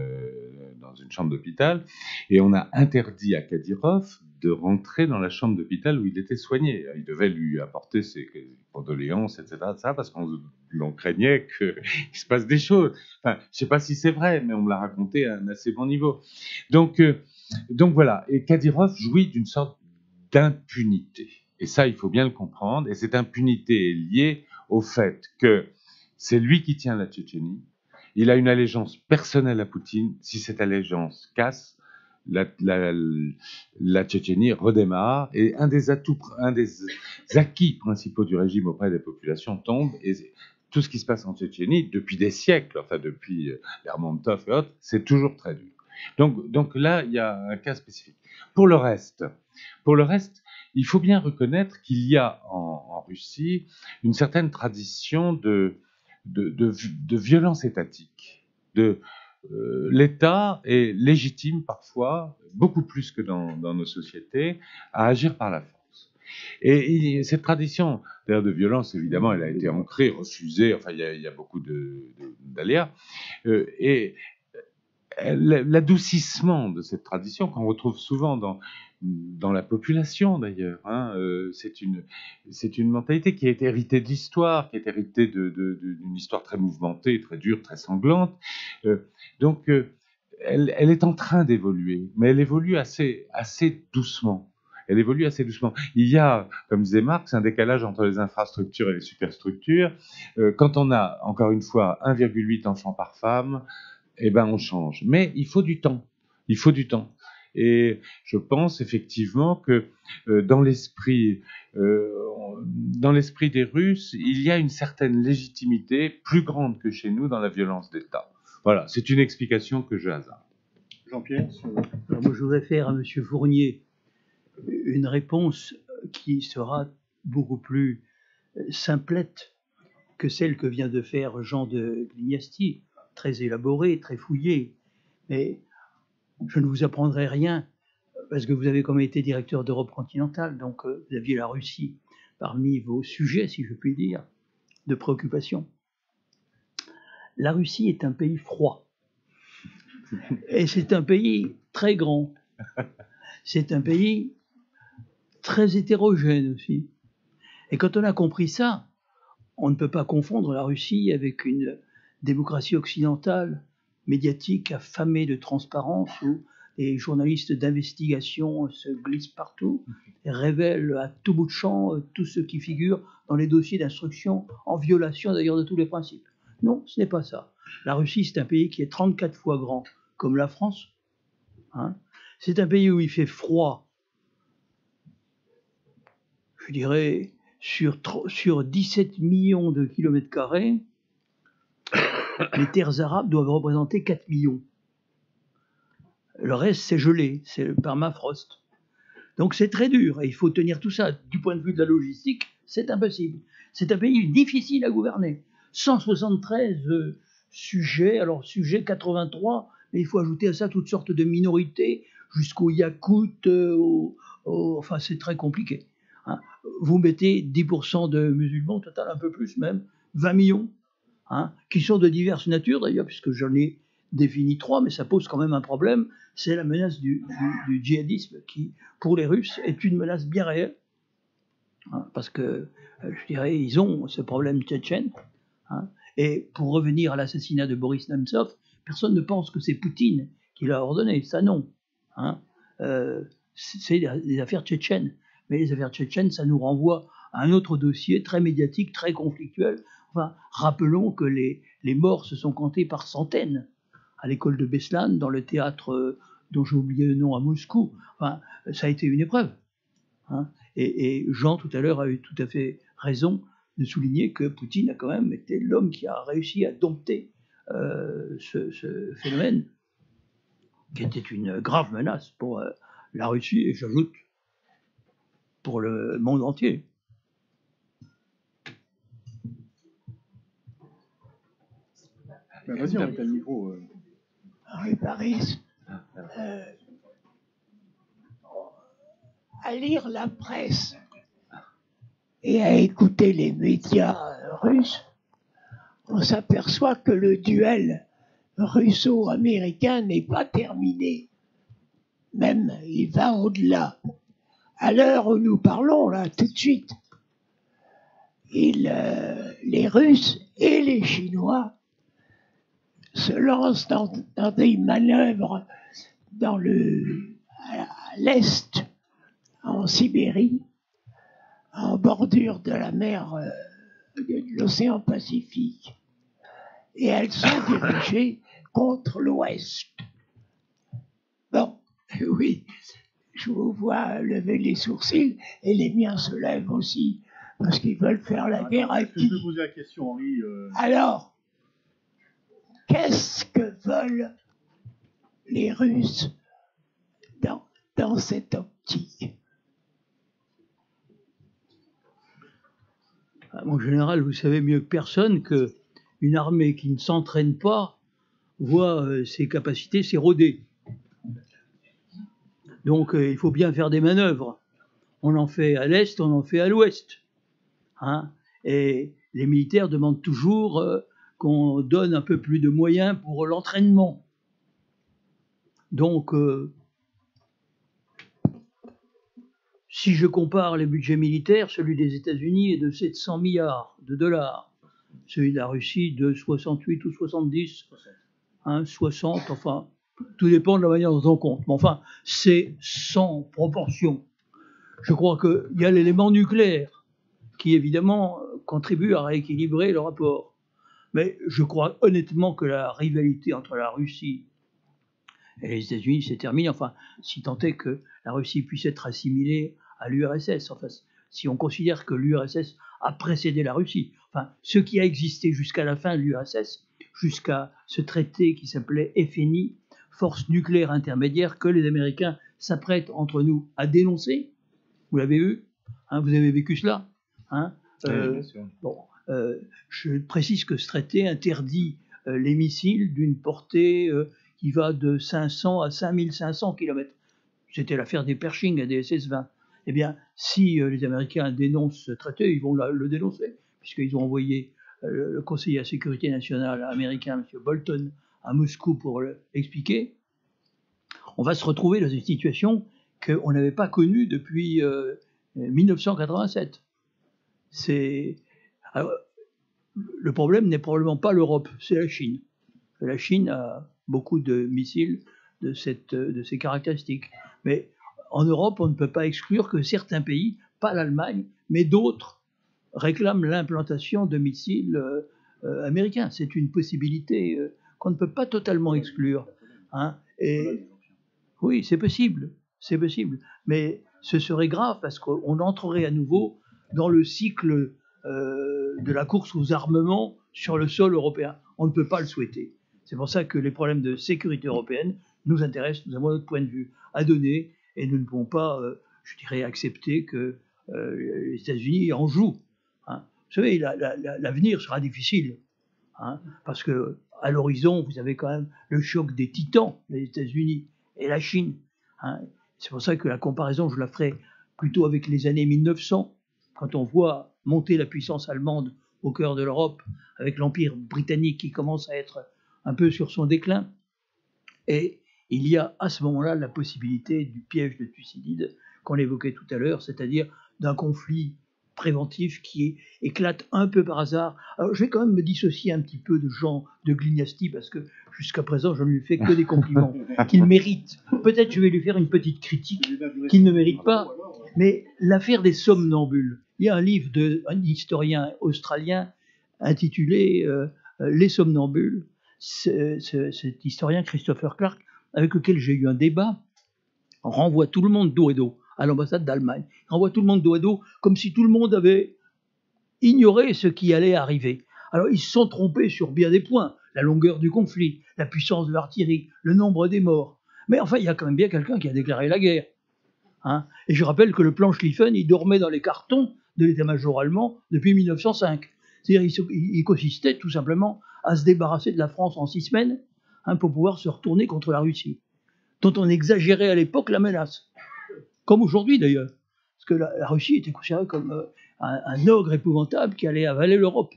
S2: chambre d'hôpital, et on a interdit à Kadyrov de rentrer dans la chambre d'hôpital où il était soigné. Il devait lui apporter ses condoléances, etc., parce qu'on craignait qu'il se passe des choses. Enfin, je ne sais pas si c'est vrai, mais on me l'a raconté à un assez bon niveau. Donc voilà, et Kadyrov jouit d'une sorte d'impunité. Et ça, il faut bien le comprendre. Et cette impunité est liée au fait que c'est lui qui tient la Tchétchénie. Il a une allégeance personnelle à Poutine. Si cette allégeance casse, la Tchétchénie redémarre. Et un des acquis principaux du régime auprès des populations tombe. Et tout ce qui se passe en Tchétchénie, depuis des siècles, enfin depuis Lermontov et autres, c'est toujours très dur. Donc là, il y a un cas spécifique. Pour le reste, il faut bien reconnaître qu'il y a en Russie une certaine tradition de violence étatique. L'État est légitime parfois, beaucoup plus que dans nos sociétés, à agir par la force. Et cette tradition d'ailleurs de violence, évidemment, elle a été ancrée, refusée, enfin il y a beaucoup d'aléas. Et l'adoucissement de cette tradition qu'on retrouve souvent dans la population d'ailleurs, hein, c'est une mentalité qui a été héritée de l'histoire, qui est héritée d'une histoire très mouvementée, très dure, très sanglante. Donc elle est en train d'évoluer, mais elle évolue assez doucement. Elle évolue assez doucement. Il y a, comme disait Marx, un décalage entre les infrastructures et les superstructures. Quand on a, encore une fois, 1,8 enfants par femme, eh ben on change. Mais il faut du temps. Il faut du temps. Et je pense effectivement que dans l'esprit des Russes, il y a une certaine légitimité plus grande que chez nous dans la violence d'État. Voilà, c'est une explication que je hasarde.
S1: Jean-Pierre,
S3: alors moi, je voudrais faire à M. Fournier une réponse qui sera beaucoup plus simplette que celle que vient de faire Jean de Glignasti, très élaborée, très fouillée. Mais je ne vous apprendrai rien, parce que vous avez quand même été directeur d'Europe continentale, donc vous aviez la Russie parmi vos sujets, si je puis dire, de préoccupation. La Russie est un pays froid. Et c'est un pays très grand. C'est un pays très hétérogène aussi. Et quand on a compris ça, on ne peut pas confondre la Russie avec une démocratie occidentale, médiatique, affamée de transparence, où les journalistes d'investigation se glissent partout et révèlent à tout bout de champ tout ce qui figure dans les dossiers d'instruction, en violation d'ailleurs de tous les principes. Non, ce n'est pas ça. La Russie, c'est un pays qui est 34 fois grand, comme la France. Hein. C'est un pays où il fait froid, je dirais, sur 17 millions de kilomètres carrés, les terres arabes doivent représenter 4 millions. Le reste, c'est gelé, c'est le permafrost. Donc c'est très dur, et il faut tenir tout ça. Du point de vue de la logistique, c'est impossible. C'est un pays difficile à gouverner. 173 sujets, alors sujet 83, mais il faut ajouter à ça toutes sortes de minorités, jusqu'aux Yakoutes, enfin c'est très compliqué. Hein. Vous mettez 10% de musulmans, au total un peu plus même, 20 millions, hein, qui sont de diverses natures d'ailleurs, puisque j'en ai défini 3, mais ça pose quand même un problème, c'est la menace du djihadisme qui, pour les Russes, est une menace bien réelle, hein, parce que, je dirais, ils ont ce problème tchétchène, hein, et pour revenir à l'assassinat de Boris Nemtsov, personne ne pense que c'est Poutine qui l'a ordonné, ça non, hein, c'est des affaires tchétchènes, mais les affaires tchétchènes, ça nous renvoie à un autre dossier très médiatique, très conflictuel. Enfin, rappelons que les morts se sont comptés par centaines à l'école de Beslan, dans le théâtre dont j'ai oublié le nom à Moscou. Enfin, ça a été une épreuve. Hein. Et Jean, tout à l'heure, a eu tout à fait raison de souligner que Poutine a quand même été l'homme qui a réussi à dompter ce phénomène, qui était une grave menace pour la Russie, et j'ajoute pour le monde entier.
S1: Ben vas-y, on a le micro.
S8: Henri Paris, à lire la presse et à écouter les médias russes, on s'aperçoit que le duel russo-américain n'est pas terminé. Même, il va au-delà. À l'heure où nous parlons, là, tout de suite, les Russes et les Chinois se lancent dans des manœuvres à l'est, en Sibérie, en bordure de la mer, de l'océan Pacifique. Et elles sont dirigées contre l'ouest. Bon, oui, je vous vois lever les sourcils, et les miens se lèvent aussi, parce qu'ils veulent faire la guerre à qui ?
S1: Je peux poser la question, Henri.
S8: Alors, qu'est-ce que veulent les Russes dans cette optique ?
S3: Mon général, vous savez mieux que personne qu'une armée qui ne s'entraîne pas voit ses capacités s'éroder. Donc il faut bien faire des manœuvres. On en fait à l'est, on en fait à l'ouest. Hein, et les militaires demandent toujours qu'on donne un peu plus de moyens pour l'entraînement. Donc, si je compare les budgets militaires, celui des États-Unis est de 700 milliards de dollars, celui de la Russie de 68 ou 70, hein, 60, enfin, tout dépend de la manière dont on compte. Mais enfin, c'est sans proportion. Je crois qu'il y a l'élément nucléaire qui, évidemment, contribue à rééquilibrer le rapport. Mais je crois honnêtement que la rivalité entre la Russie et les États-Unis s'est terminée, enfin, si tant est que la Russie puisse être assimilée à l'URSS. Enfin, si on considère que l'URSS a précédé la Russie, enfin, ce qui a existé jusqu'à la fin de l'URSS, jusqu'à ce traité qui s'appelait FNI, Force nucléaire intermédiaire, que les Américains s'apprêtent entre nous à dénoncer. Vous l'avez vu, hein, vous avez vécu cela, hein, bon, je précise que ce traité interdit les missiles d'une portée qui va de 500 à 5500 km. C'était l'affaire des Pershing et des SS-20. Eh bien, si les Américains dénoncent ce traité, ils vont le dénoncer, puisqu'ils ont envoyé le conseiller à la sécurité nationale américain, M. Bolton, à Moscou pour l'expliquer. On va se retrouver dans une situation qu'on n'avait pas connue depuis 1987. Alors, le problème n'est probablement pas l'Europe, c'est la Chine. La Chine a beaucoup de missiles de ces caractéristiques. Mais en Europe, on ne peut pas exclure que certains pays, pas l'Allemagne, mais d'autres, réclament l'implantation de missiles américains. C'est une possibilité qu'on ne peut pas totalement exclure. Hein. Et oui, c'est possible, mais ce serait grave parce qu'on entrerait à nouveau dans le cycle de la course aux armements sur le sol européen. On ne peut pas le souhaiter. C'est pour ça que les problèmes de sécurité européenne nous intéressent, nous avons notre point de vue à donner et nous ne pouvons pas, je dirais, accepter que les États-Unis en jouent. Hein. Vous savez, l'avenir sera difficile, hein, parce que à l'horizon, vous avez quand même le choc des titans, les États-Unis et la Chine. Hein. C'est pour ça que la comparaison, je la ferai plutôt avec les années 1900, quand on voit monter la puissance allemande au cœur de l'Europe, avec l'Empire britannique qui commence à être un peu sur son déclin. Et il y a à ce moment-là la possibilité du piège de Thucydide qu'on évoquait tout à l'heure, c'est-à-dire d'un conflit préventif qui éclate un peu par hasard. Alors je vais quand même me dissocier un petit peu de Jean de Glignasti parce que jusqu'à présent je ne lui fais que des compliments qu'il mérite. Peut-être je vais lui faire une petite critique qu'il ne mérite pas, mais l'affaire des somnambules. Il y a un livre d'un historien australien intitulé Les somnambules. Cet historien Christopher Clark, avec lequel j'ai eu un débat, renvoie tout le monde dos et dos à l'ambassade d'Allemagne. Il renvoie tout le monde dos à dos comme si tout le monde avait ignoré ce qui allait arriver. Alors ils se sont trompés sur bien des points, la longueur du conflit, la puissance de l'artillerie, le nombre des morts. Mais enfin, il y a quand même bien quelqu'un qui a déclaré la guerre. Hein. Et je rappelle que le plan Schlieffen, il dormait dans les cartons de l'état-major allemand depuis 1905. C'est-à-dire il consistait tout simplement à se débarrasser de la France en 6 semaines, hein, pour pouvoir se retourner contre la Russie, dont on exagérait à l'époque la menace. Comme aujourd'hui d'ailleurs, parce que la Russie était considérée comme un ogre épouvantable qui allait avaler l'Europe.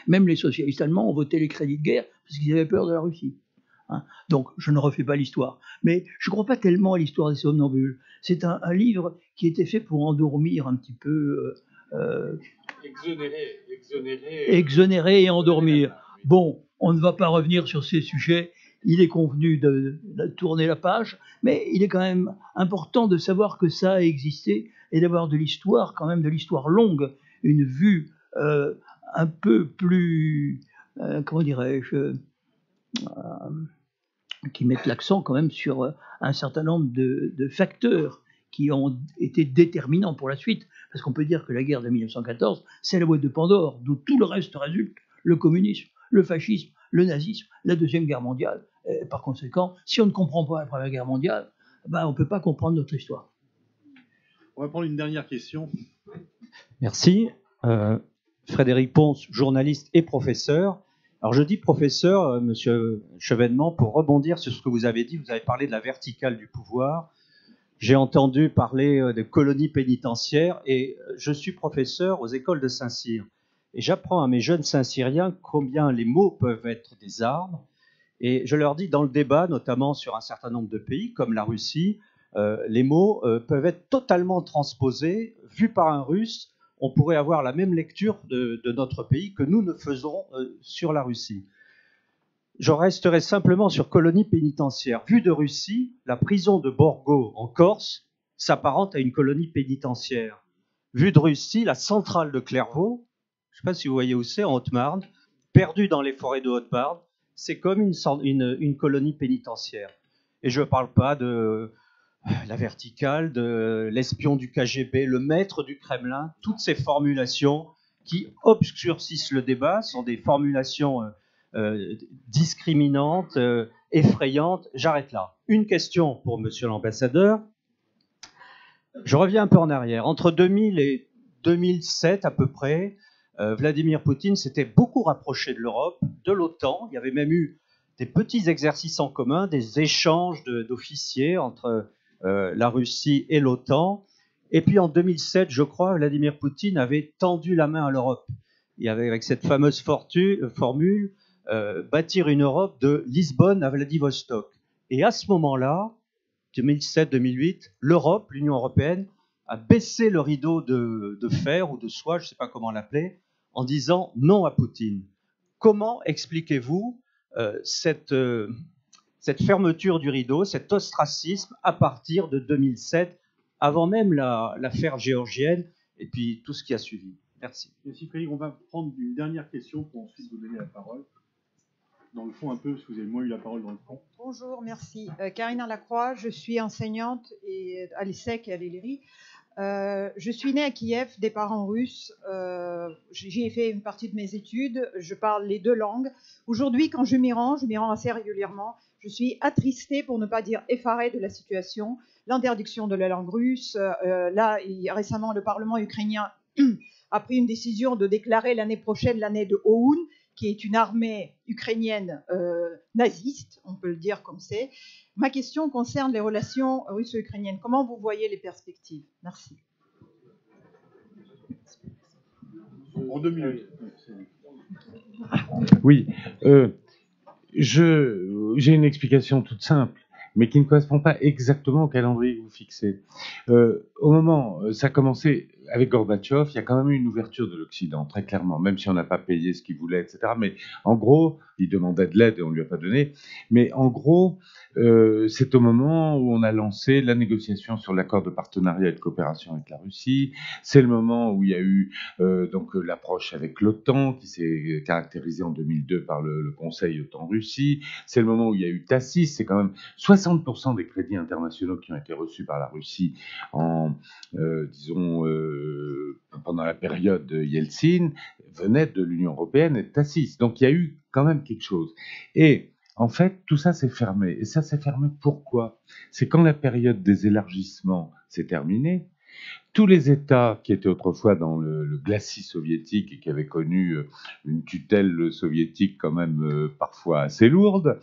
S3: Même les socialistes allemands ont voté les crédits de guerre parce qu'ils avaient peur de la Russie. Hein. Donc je ne refais pas l'histoire. Mais je ne crois pas tellement à l'histoire des somnambules. C'est un livre qui était fait pour endormir un petit peu... exonérer et endormir. Bon, on ne va pas revenir sur ces sujets. Il est convenu de tourner la page, mais il est quand même important de savoir que ça a existé et d'avoir de l'histoire, quand même de l'histoire longue, une vue un peu plus, comment dirais-je, qui mette l'accent quand même sur un certain nombre de facteurs qui ont été déterminants pour la suite, parce qu'on peut dire que la guerre de 1914, c'est la boîte de Pandore, d'où tout le reste résulte, le communisme, le fascisme, le nazisme, la Deuxième Guerre mondiale. Et par conséquent, si on ne comprend pas la Première Guerre mondiale, ben on ne peut pas comprendre notre histoire.
S1: On va prendre une dernière question.
S9: Merci. Frédéric Ponce, journaliste et professeur. Alors je dis professeur, monsieur Chevènement, pour rebondir sur ce que vous avez dit. Vous avez parlé de la verticale du pouvoir. J'ai entendu parler de colonies pénitentiaires et je suis professeur aux écoles de Saint-Cyr. Et j'apprends à mes jeunes Saint-Cyriens combien les mots peuvent être des armes. Et je leur dis dans le débat, notamment sur un certain nombre de pays comme la Russie, les mots peuvent être totalement transposés. Vus par un Russe, on pourrait avoir la même lecture de notre pays que nous ne faisons sur la Russie. Je resterai simplement sur colonie pénitentiaire. Vu de Russie, la prison de Borgo en Corse s'apparente à une colonie pénitentiaire. Vu de Russie, la centrale de Clairvaux, je ne sais pas si vous voyez où c'est, en Haute-Marne, perdue dans les forêts de Haute-Marne, c'est comme une colonie pénitentiaire. Et je ne parle pas de la verticale, de l'espion du KGB, le maître du Kremlin, toutes ces formulations qui obscurcissent le débat sont des formulations discriminantes, effrayantes. J'arrête là. Une question pour monsieur l'ambassadeur. Je reviens un peu en arrière. Entre 2000 et 2007 à peu près, Vladimir Poutine s'était beaucoup rapproché de l'Europe, de l'OTAN. Il y avait même eu des petits exercices en commun, des échanges d'officiers entre la Russie et l'OTAN. Et puis en 2007, je crois, Vladimir Poutine avait tendu la main à l'Europe. Il y avait avec cette fameuse formule, bâtir une Europe de Lisbonne à Vladivostok. Et à ce moment-là, 2007-2008, l'Europe, l'Union européenne, a baissé le rideau de fer ou de soie, je ne sais pas comment l'appeler, en disant non à Poutine. Comment expliquez-vous cette fermeture du rideau, cet ostracisme à partir de 2007, avant même l'affaire géorgienne et puis tout ce qui a suivi? Merci.
S1: Merci Frédéric. On va prendre une dernière question pour ensuite vous donner la parole. Dans le fond un peu, parce que vous avez moins eu la parole dans le fond.
S10: Bonjour, merci. Karina Lacroix, je suis enseignante à l'ESSEC et à l'ELRI. Je suis née à Kiev, des parents russes. J'y ai fait une partie de mes études. Je parle les 2 langues. Aujourd'hui, quand je m'y rends assez régulièrement, je suis attristée, pour ne pas dire effarée de la situation. L'interdiction de la langue russe. Récemment, le Parlement ukrainien a pris une décision de déclarer l'année prochaine l'année de OUN, qui est une armée ukrainienne naziste, on peut le dire comme c'est. Ma question concerne les relations russo-ukrainiennes. Comment vous voyez les perspectives? Merci.
S1: En 2 minutes.
S2: Oui, j'ai une explication toute simple, mais qui ne correspond pas exactement au calendrier que vous fixez. Au moment, ça a commencé avec Gorbatchev, il y a quand même eu une ouverture de l'Occident, très clairement, même si on n'a pas payé ce qu'il voulait, etc. Mais en gros, il demandait de l'aide et on ne lui a pas donné. Mais en gros, c'est au moment où on a lancé la négociation sur l'accord de partenariat et de coopération avec la Russie. C'est le moment où il y a eu donc l'approche avec l'OTAN, qui s'est caractérisée en 2002 par le Conseil OTAN-Russie. C'est le moment où il y a eu TACIS, c'est quand même 60% des crédits internationaux qui ont été reçus par la Russie pendant la période Yeltsin venaient de l'Union européenne et de TACIS. Donc il y a eu quand même quelque chose. Et en fait, tout ça s'est fermé. Et ça s'est fermé pourquoi? C'est quand la période des élargissements s'est terminée. Tous les États qui étaient autrefois dans le glacis soviétique et qui avaient connu une tutelle soviétique quand même parfois assez lourde,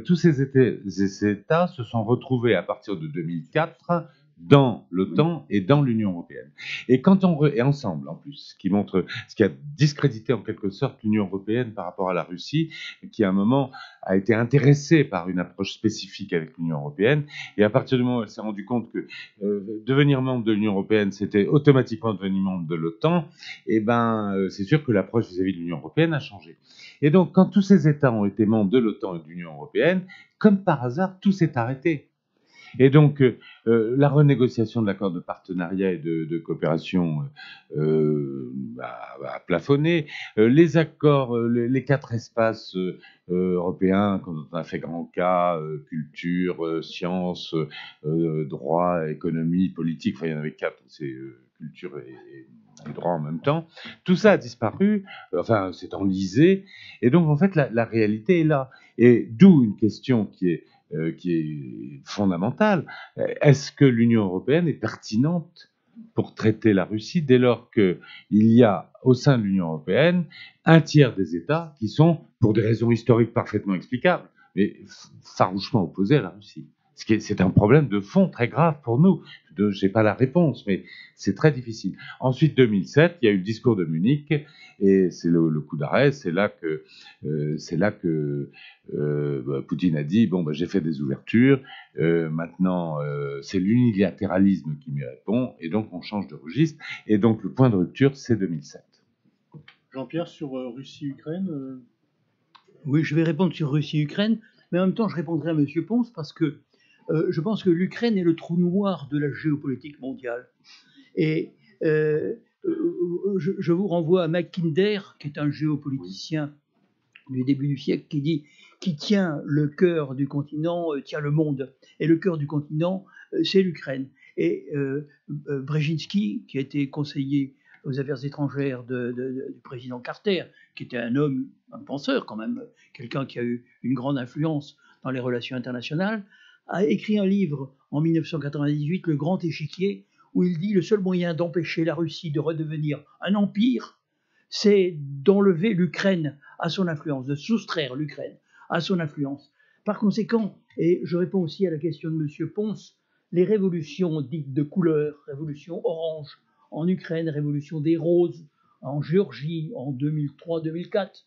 S2: tous ces États se sont retrouvés à partir de 2004 dans l'OTAN et dans l'Union européenne. Et quand et ensemble en plus, ce qui a discrédité en quelque sorte l'Union européenne par rapport à la Russie, qui à un moment a été intéressée par une approche spécifique avec l'Union européenne. Et à partir du moment où elle s'est rendue compte que devenir membre de l'Union européenne, c'était automatiquement devenir membre de l'OTAN, et c'est sûr que l'approche vis-à-vis de l'Union européenne a changé. Et donc, quand tous ces États ont été membres de l'OTAN et de l'Union européenne, comme par hasard, tout s'est arrêté. Et donc, la renégociation de l'accord de partenariat et de coopération a plafonné. Les accords, les 4 espaces européens, quand on a fait grand cas, culture, sciences, droit, économie, politique, enfin il y en avait 4, c'est culture et droit en même temps. Tout ça a disparu, enfin c'est enlisé, et donc en fait la réalité est là. Et d'où une question qui est fondamentale. Est-ce que l'Union européenne est pertinente pour traiter la Russie dès lors qu'il y a au sein de l'Union européenne un tiers des États qui sont, pour des raisons historiques parfaitement explicables, mais farouchement opposés à la Russie? C'est un problème de fond très grave pour nous. Je n'ai pas la réponse, mais c'est très difficile. Ensuite, 2007, il y a eu le discours de Munich, et c'est le coup d'arrêt. C'est là que Poutine a dit j'ai fait des ouvertures. Maintenant, c'est l'unilatéralisme qui m'y répond, et donc on change de registre. Et donc le point de rupture, c'est 2007.
S1: Jean-Pierre, sur Russie-Ukraine
S3: Oui, je vais répondre sur Russie-Ukraine, mais en même temps, je répondrai à M. Ponce parce que je pense que l'Ukraine est le trou noir de la géopolitique mondiale. Et je vous renvoie à Mackinder, qui est un géopoliticien du début du siècle, qui dit qui tient le cœur du continent, tient le monde. Et le cœur du continent, c'est l'Ukraine. Et Brzezinski, qui a été conseiller aux affaires étrangères du président Carter, qui était un homme, un penseur quand même, quelqu'un qui a eu une grande influence dans les relations internationales, a écrit un livre en 1998, Le Grand Échiquier, où il dit le seul moyen d'empêcher la Russie de redevenir un empire, c'est d'enlever l'Ukraine à son influence, de soustraire l'Ukraine à son influence. Par conséquent, et je réponds aussi à la question de M. Ponce, les révolutions dites de couleur, révolution orange en Ukraine, révolution des roses en Géorgie en 2003-2004,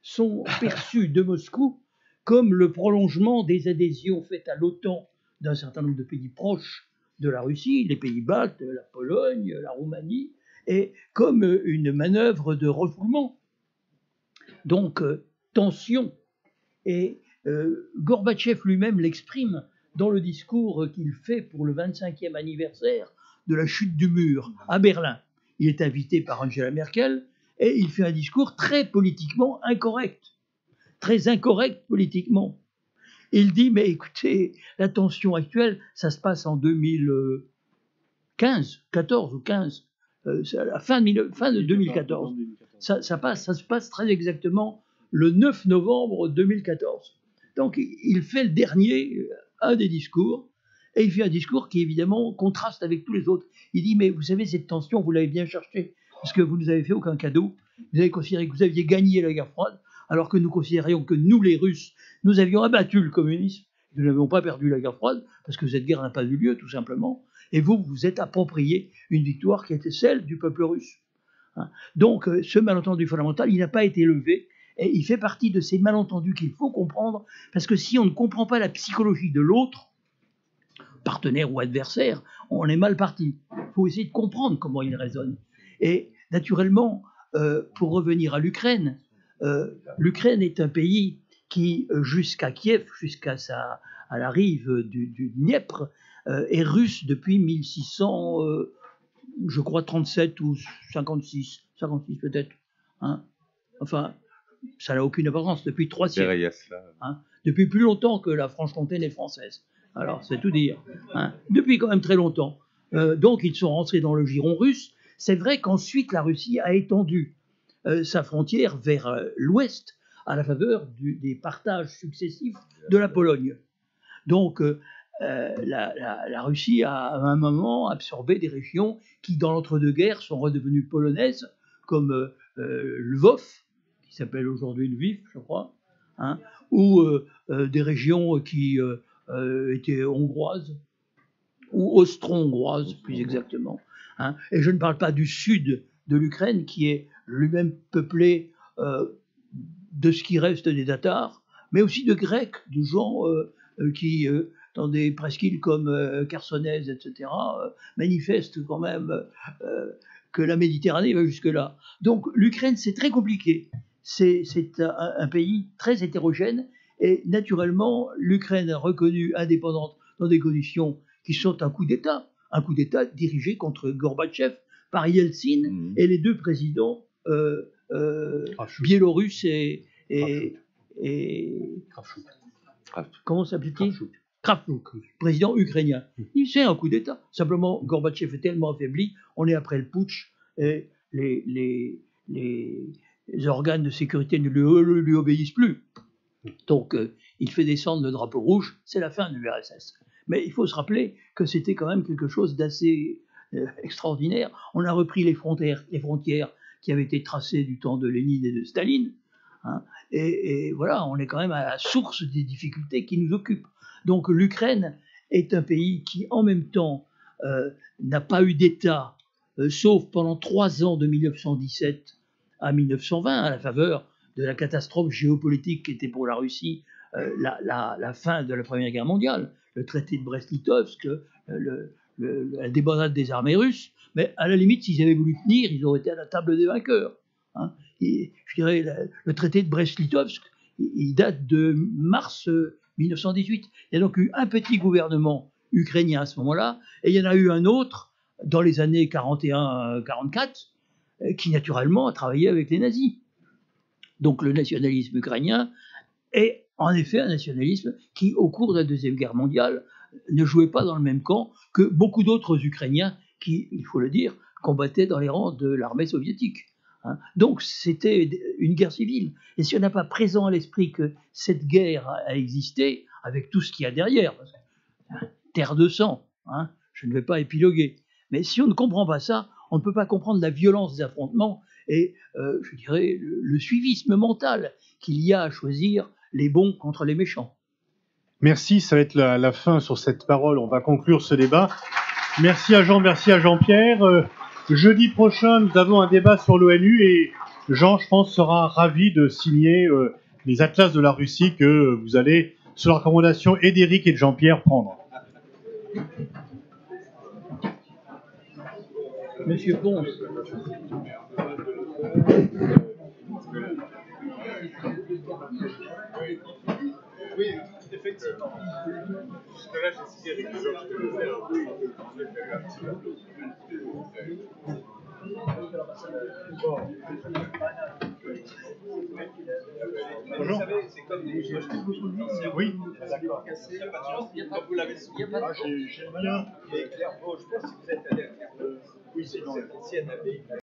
S3: sont perçues de Moscou comme le prolongement des adhésions faites à l'OTAN d'un certain nombre de pays proches de la Russie, les pays baltes, la Pologne, la Roumanie, et comme une manœuvre de refoulement. Donc, tension. Et Gorbatchev lui-même l'exprime dans le discours qu'il fait pour le 25e anniversaire de la chute du mur à Berlin. Il est invité par Angela Merkel et il fait un discours très politiquement incorrect, très incorrect politiquement. Il dit, mais écoutez, la tension actuelle, ça se passe en 2015, 14 ou 15, à fin de 2014. Ça se passe très exactement le 9 novembre 2014. Donc il fait le dernier, un des discours, et il fait un discours qui évidemment contraste avec tous les autres. Il dit, mais vous savez, cette tension, vous l'avez bien cherchée, parce que vous ne nous avez fait aucun cadeau. Vous avez considéré que vous aviez gagné la guerre froide, alors que nous considérions que nous, les Russes, nous avions abattu le communisme. Nous n'avions pas perdu la guerre froide, parce que cette guerre n'a pas eu lieu, tout simplement. Et vous, vous êtes approprié une victoire qui était celle du peuple russe. Donc, ce malentendu fondamental, il n'a pas été levé, et il fait partie de ces malentendus qu'il faut comprendre, parce que si on ne comprend pas la psychologie de l'autre, partenaire ou adversaire, on est mal parti. Il faut essayer de comprendre comment il raisonne. Et naturellement, pour revenir à l'Ukraine, l'Ukraine est un pays qui, jusqu'à Kiev, à la rive du Dniepr, est russe depuis 1600, je crois 37 ou 56 peut-être. Enfin, ça n'a aucune importance, depuis 3 siècles. Depuis plus longtemps que la Franche-Comté n'est française. Alors, c'est tout dire. Depuis quand même très longtemps. Donc, ils sont rentrés dans le giron russe. C'est vrai qu'ensuite, la Russie a étendu sa frontière vers l'ouest, à la faveur des partages successifs de la Pologne. Donc, la Russie a à un moment absorbé des régions qui, dans l'entre-deux-guerres, sont redevenues polonaises, comme Lvov, qui s'appelle aujourd'hui Lviv, je crois, ou des régions qui étaient hongroises, ou austro-hongroises, plus exactement. Et je ne parle pas du sud de l'Ukraine, qui est lui-même peuplé de ce qui reste des Tatars, mais aussi de Grecs, de gens qui, dans des presqu'îles comme Chersonèse, etc., manifestent quand même que la Méditerranée va jusque-là. Donc l'Ukraine, c'est très compliqué. C'est un pays très hétérogène, et naturellement, l'Ukraine est reconnue indépendante dans des conditions qui sont un coup d'État dirigé contre Gorbatchev par Yeltsin et les deux présidents biélorusses et comment s'appelle-t-il ? Kravchuk, président ukrainien. C'est un coup d'État. Simplement, Gorbatchev est tellement affaibli, on est après le putsch, et les organes de sécurité ne lui obéissent plus. Donc, il fait descendre le drapeau rouge, c'est la fin de l'URSS. Mais il faut se rappeler que c'était quand même quelque chose d'assez extraordinaire. On a repris les frontières qui avaient été tracées du temps de Lénine et de Staline. Et voilà, on est quand même à la source des difficultés qui nous occupent. Donc l'Ukraine est un pays qui, en même temps, n'a pas eu d'État, sauf pendant 3 ans de 1917 à 1920, à la faveur de la catastrophe géopolitique qui était pour la Russie la fin de la Première Guerre mondiale, le traité de Brest-Litovsk, la débandade des armées russes. Mais à la limite, s'ils avaient voulu tenir, ils auraient été à la table des vainqueurs. Et, je dirais, le traité de Brest-Litovsk, il date de mars 1918. Il y a donc eu un petit gouvernement ukrainien à ce moment-là, et il y en a eu un autre dans les années 41-44, qui naturellement a travaillé avec les nazis. Donc le nationalisme ukrainien est en effet un nationalisme qui, au cours de la Deuxième Guerre mondiale, ne jouait pas dans le même camp que beaucoup d'autres Ukrainiens qui, il faut le dire, combattaient dans les rangs de l'armée soviétique. Donc c'était une guerre civile. Et si on n'a pas présent à l'esprit que cette guerre a existé, avec tout ce qu'il y a derrière, terre de sang, je ne vais pas épiloguer, mais si on ne comprend pas ça, on ne peut pas comprendre la violence des affrontements et, je dirais, le suivisme mental qu'il y a à choisir les bons contre les méchants.
S1: Merci, ça va être la fin sur cette parole. On va conclure ce débat. Merci à Jean, merci à Jean-Pierre. Jeudi prochain, nous avons un débat sur l'ONU et Jean, je pense, sera ravi de signer les atlas de la Russie que vous allez, sur la recommandation et d'Éric et de Jean-Pierre, prendre.
S3: Monsieur Ponce.
S11: Oui, effectivement. Jusque-là, j'ai cité avec les autres, je te le fais, alors oui, je l'ai fait un petit peu.
S1: Bonjour.
S11: Vous savez, c'est comme des choses.
S1: Oui,
S11: D'accord. Il n'y a pas de chance, comme vous l'avez souligné.
S1: J'aime bien.
S11: Et Clairvaux, je pense que si vous êtes allé à Clairvaux,
S1: Oui, c'est dans
S11: cette ancienne abbaye.